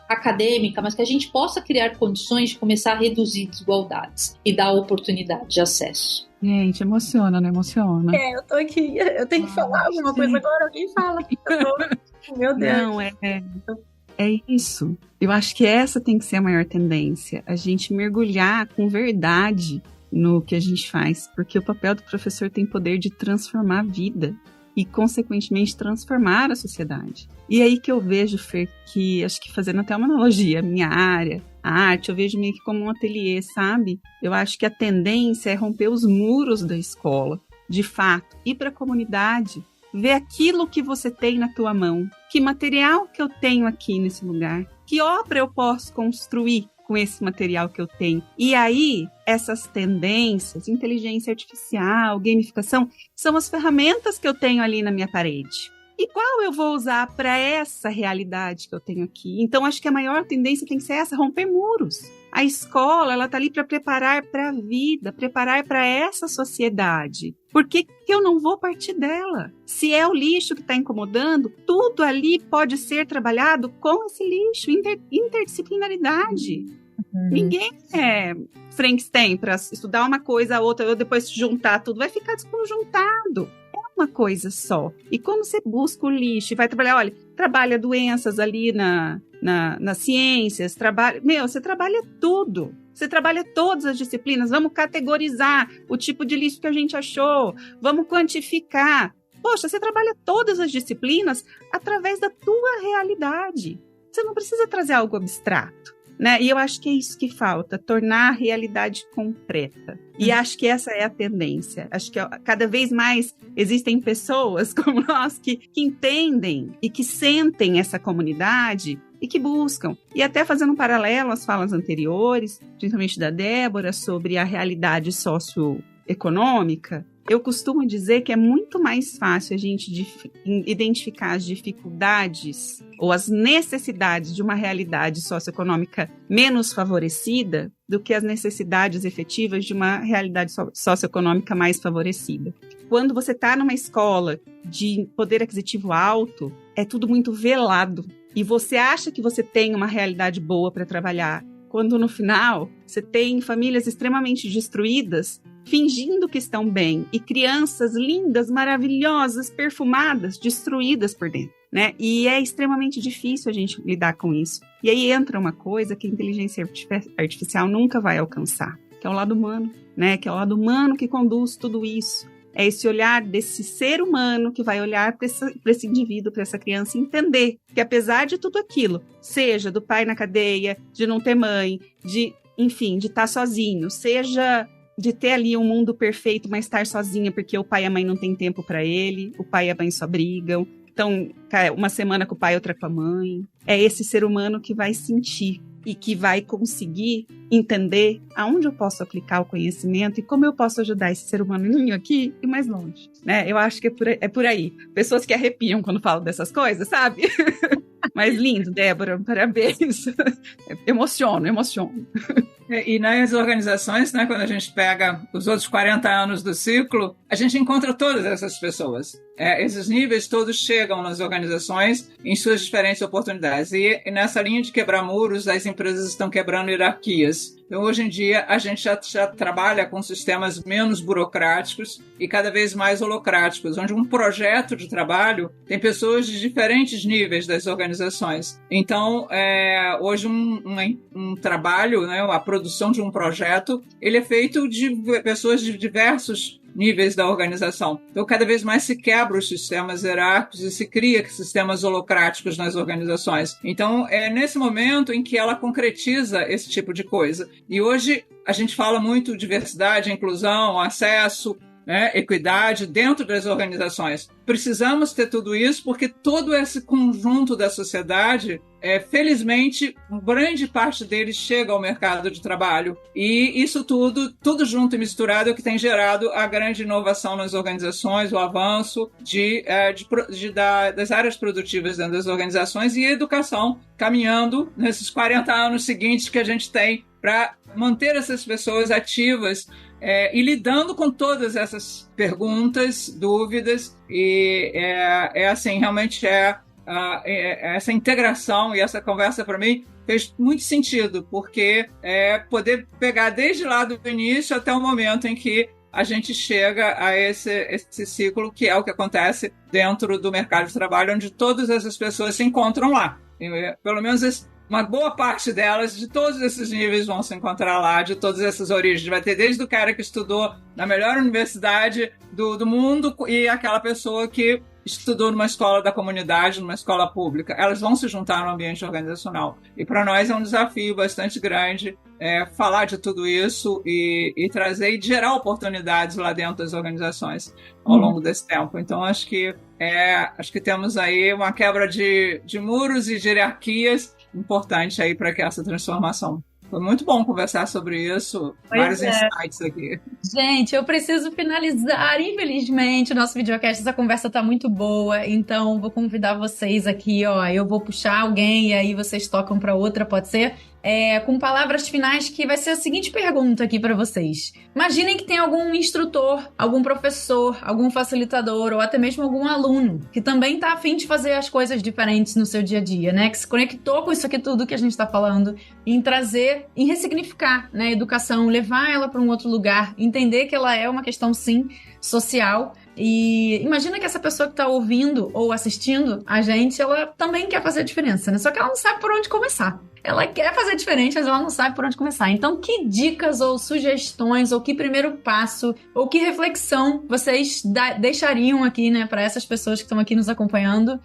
acadêmica, mas que a gente possa criar condições de começar a reduzir desigualdades e dar oportunidade de acesso. Gente, emociona, não emociona? Eu tô aqui, eu tenho que falar alguma coisa agora, alguém fala. Meu Deus. Não, é isso. Eu acho que essa tem que ser a maior tendência, a gente mergulhar com verdade no que a gente faz, porque o papel do professor tem poder de transformar a vida e, consequentemente, transformar a sociedade. E aí que eu vejo, Fer, que acho que fazendo até uma analogia, a minha área, a arte, eu vejo meio que como um ateliê, sabe? Eu acho que a tendência é romper os muros da escola, de fato, ir para a comunidade, ver aquilo que você tem na tua mão, que material que eu tenho aqui nesse lugar, que obra eu posso construir com esse material que eu tenho. E aí, essas tendências, inteligência artificial, gamificação, são as ferramentas que eu tenho ali na minha parede. E qual eu vou usar para essa realidade que eu tenho aqui? Então, acho que a maior tendência tem que ser essa, romper muros. A escola, ela tá ali para preparar para a vida, preparar para essa sociedade. Por que eu não vou partir dela? Se é o lixo que está incomodando, tudo ali pode ser trabalhado com esse lixo, interdisciplinaridade. Ninguém é Frankenstein para estudar uma coisa, a outra, ou depois juntar tudo, vai ficar desconjuntado. É uma coisa só. E quando você busca o lixo e vai trabalhar, olha, trabalha doenças ali nas ciências, você trabalha tudo. Você trabalha todas as disciplinas, vamos categorizar o tipo de lixo que a gente achou, vamos quantificar. Poxa, você trabalha todas as disciplinas através da tua realidade. Você não precisa trazer algo abstrato, né? E eu acho que é isso que falta, tornar a realidade concreta. E acho que essa é a tendência. Acho que cada vez mais existem pessoas como nós que entendem e que sentem essa comunidade e que buscam. E até fazendo um paralelo às falas anteriores, principalmente da Débora, sobre a realidade socioeconômica, eu costumo dizer que é muito mais fácil a gente identificar as dificuldades ou as necessidades de uma realidade socioeconômica menos favorecida do que as necessidades efetivas de uma realidade socioeconômica mais favorecida. quando você está numa escola de poder aquisitivo alto, é tudo muito velado. E você acha que você tem uma realidade boa para trabalhar, quando no final você tem famílias extremamente destruídas, fingindo que estão bem, e crianças lindas, maravilhosas, perfumadas, destruídas por dentro, né? E é extremamente difícil a gente lidar com isso. E aí entra uma coisa que a inteligência artificial nunca vai alcançar, que é o lado humano, né? Que é o lado humano que conduz tudo isso. É esse olhar desse ser humano que vai olhar para esse indivíduo, para essa criança, e entender que apesar de tudo aquilo, seja do pai na cadeia, de não ter mãe, de, enfim, de estar sozinho, seja de ter ali um mundo perfeito, mas estar sozinha porque o pai e a mãe não têm tempo para ele, o pai e a mãe só brigam. Então, uma semana com o pai, outra com a mãe. É esse ser humano que vai sentir e que vai conseguir entender aonde eu posso aplicar o conhecimento e como eu posso ajudar esse ser humaninho aqui e mais longe, né? Eu acho que é por aí. Pessoas que arrepiam quando falam dessas coisas, sabe? Mas lindo, Débora, parabéns. Emociono. E nas organizações, né, quando a gente pega os outros 40 anos do ciclo, a gente encontra todas essas pessoas. Esses níveis todos chegam nas organizações em suas diferentes oportunidades. E nessa linha de quebrar muros, as empresas estão quebrando hierarquias. Então, hoje em dia, a gente já trabalha com sistemas menos burocráticos e cada vez mais holocráticos, onde um projeto de trabalho tem pessoas de diferentes níveis das organizações. Então, hoje um trabalho, né, a produção de um projeto, ele é feito de pessoas de diversos níveis da organização. Então, cada vez mais se quebra os sistemas hierárquicos e se cria sistemas holocráticos nas organizações. Então, é nesse momento em que ela concretiza esse tipo de coisa. E hoje a gente fala muito diversidade, inclusão, acesso, né, equidade dentro das organizações. Precisamos ter tudo isso porque todo esse conjunto da sociedade, felizmente, grande parte deles chega ao mercado de trabalho. E isso tudo junto e misturado é o que tem gerado a grande inovação nas organizações, o avanço das áreas produtivas dentro das organizações e a educação caminhando nesses 40 anos seguintes que a gente tem para manter essas pessoas ativas e lidando com todas essas perguntas, dúvidas, e assim, realmente essa integração e essa conversa para mim fez muito sentido, porque poder pegar desde lá do início até o momento em que a gente chega a esse ciclo que é o que acontece dentro do mercado de trabalho, onde todas essas pessoas se encontram lá. E, pelo menos uma boa parte delas, de todos esses níveis, vão se encontrar lá, de todas essas origens. Vai ter desde o cara que estudou na melhor universidade do mundo e aquela pessoa que estudou numa escola da comunidade, numa escola pública. Elas vão se juntar no ambiente organizacional. E para nós é um desafio bastante grande falar de tudo isso e trazer e gerar oportunidades lá dentro das organizações ao longo desse tempo. Então, acho que temos aí uma quebra de muros e de hierarquias importante aí para que essa transformação. Foi muito bom conversar sobre isso, vários insights aqui. Gente, eu preciso finalizar, infelizmente, o nosso videocast, essa conversa tá muito boa, então vou convidar vocês aqui, eu vou puxar alguém e aí vocês tocam para outra, pode ser? Com palavras finais, que vai ser a seguinte pergunta aqui para vocês. Imaginem que tem algum instrutor, algum professor, algum facilitador ou até mesmo algum aluno que também tá a fim de fazer as coisas diferentes no seu dia a dia, né? Que se conectou com isso aqui tudo que a gente tá falando, em trazer, em ressignificar, né, a educação, levar ela para um outro lugar, entender que ela é uma questão, sim, social. E imagina que essa pessoa que tá ouvindo ou assistindo a gente, ela também quer fazer a diferença, né? Só que ela não sabe por onde começar. Ela quer fazer diferente, mas ela não sabe por onde começar. Então, que dicas ou sugestões, ou que primeiro passo, ou que reflexão vocês deixariam aqui, né, para essas pessoas que estão aqui nos acompanhando,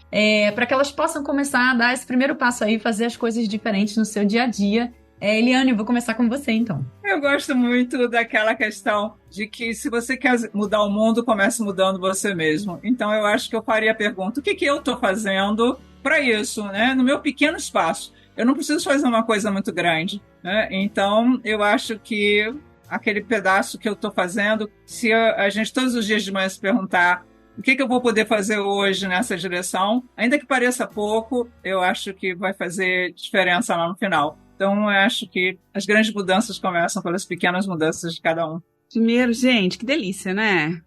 para que elas possam começar a dar esse primeiro passo aí, fazer as coisas diferentes no seu dia a dia? Eliane, vou começar com você, então. Eu gosto muito daquela questão de que se você quer mudar o mundo, comece mudando você mesmo. Então, eu acho que eu faria a pergunta, o que eu estou fazendo para isso, né, no meu pequeno espaço? Eu não preciso fazer uma coisa muito grande, né? Então, eu acho que aquele pedaço que eu estou fazendo, se a gente todos os dias de manhã se perguntar o que eu vou poder fazer hoje nessa direção, ainda que pareça pouco, eu acho que vai fazer diferença lá no final. Então, eu acho que as grandes mudanças começam pelas pequenas mudanças de cada um. Primeiro, gente, que delícia, né?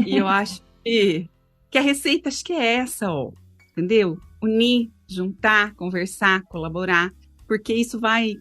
E eu acho que a receita acho que é essa, ó, entendeu? Unir, juntar, conversar, colaborar, porque isso vai...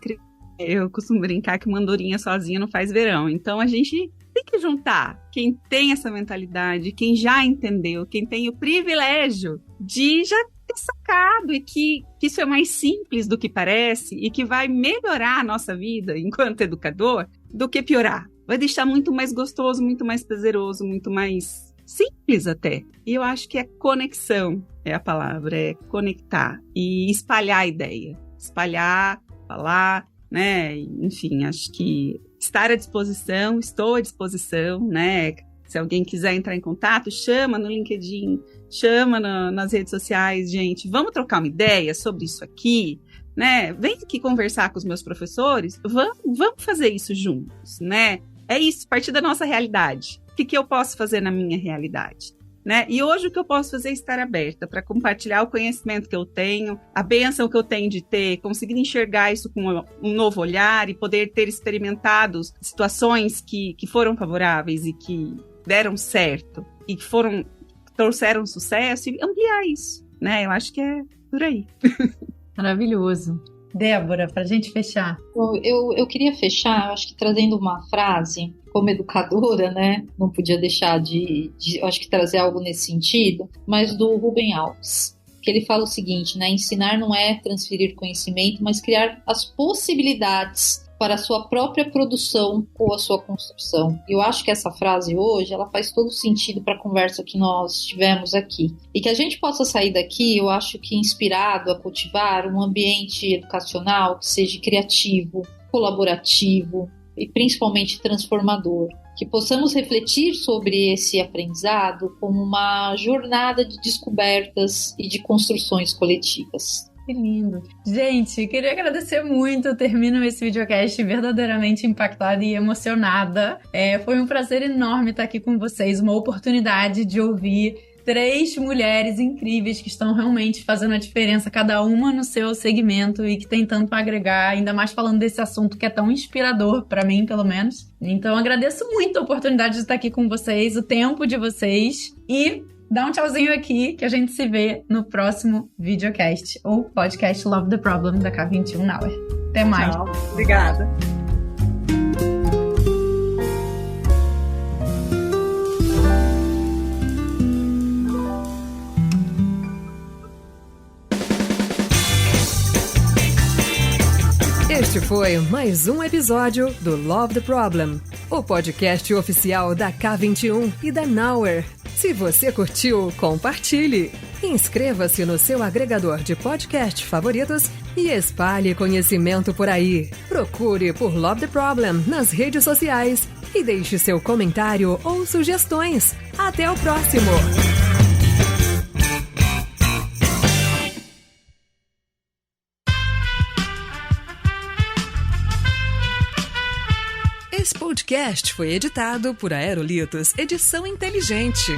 Eu costumo brincar que uma andorinha sozinha não faz verão. Então, a gente tem que juntar quem tem essa mentalidade, quem já entendeu, quem tem o privilégio de já ter sacado e que isso é mais simples do que parece e que vai melhorar a nossa vida enquanto educador do que piorar. Vai deixar muito mais gostoso, muito mais prazeroso, muito mais simples até. E eu acho que conexão é a palavra, é conectar e espalhar a ideia. Espalhar, falar, né? Enfim, acho que estar à disposição, estou à disposição, né? Se alguém quiser entrar em contato, chama no LinkedIn, chama nas redes sociais, gente. Vamos trocar uma ideia sobre isso aqui, né? Vem aqui conversar com os meus professores, vamos fazer isso juntos, né? É isso, partir da nossa realidade. O que eu posso fazer na minha realidade? Né? E hoje o que eu posso fazer é estar aberta para compartilhar o conhecimento que eu tenho, a bênção que eu tenho de ter, conseguir enxergar isso com um novo olhar e poder ter experimentado situações que foram favoráveis e que deram certo e que trouxeram sucesso e ampliar isso, né? Eu acho que é por aí. Maravilhoso. Débora, para a gente fechar. Eu queria fechar, acho que trazendo uma frase, como educadora, né? Não podia deixar de acho que trazer algo nesse sentido, mas do Rubem Alves, que ele fala o seguinte, né? Ensinar não é transferir conhecimento, mas criar as possibilidades para a sua própria produção ou a sua construção. Eu acho que essa frase hoje, ela faz todo sentido para a conversa que nós tivemos aqui. E que a gente possa sair daqui, eu acho que inspirado a cultivar um ambiente educacional que seja criativo, colaborativo e principalmente transformador. Que possamos refletir sobre esse aprendizado como uma jornada de descobertas e de construções coletivas. Que lindo. Gente, queria agradecer muito. Eu termino esse videocast verdadeiramente impactada e emocionada. Foi um prazer enorme estar aqui com vocês. Uma oportunidade de ouvir 3 mulheres incríveis que estão realmente fazendo a diferença, cada uma no seu segmento e que tem tanto a agregar, ainda mais falando desse assunto que é tão inspirador, para mim, pelo menos. Então, agradeço muito a oportunidade de estar aqui com vocês, o tempo de vocês e... dá um tchauzinho aqui que a gente se vê no próximo videocast ou podcast Love the Problem da K21 Nauer. Até mais. Tchau. Obrigada. Este foi mais um episódio do Love the Problem, o podcast oficial da K21 e da Nauer. Se você curtiu, compartilhe. Inscreva-se no seu agregador de podcast favoritos e espalhe conhecimento por aí. Procure por Love the Problem nas redes sociais e deixe seu comentário ou sugestões. Até o próximo! Esse podcast foi editado por Aerolitos Edição Inteligente.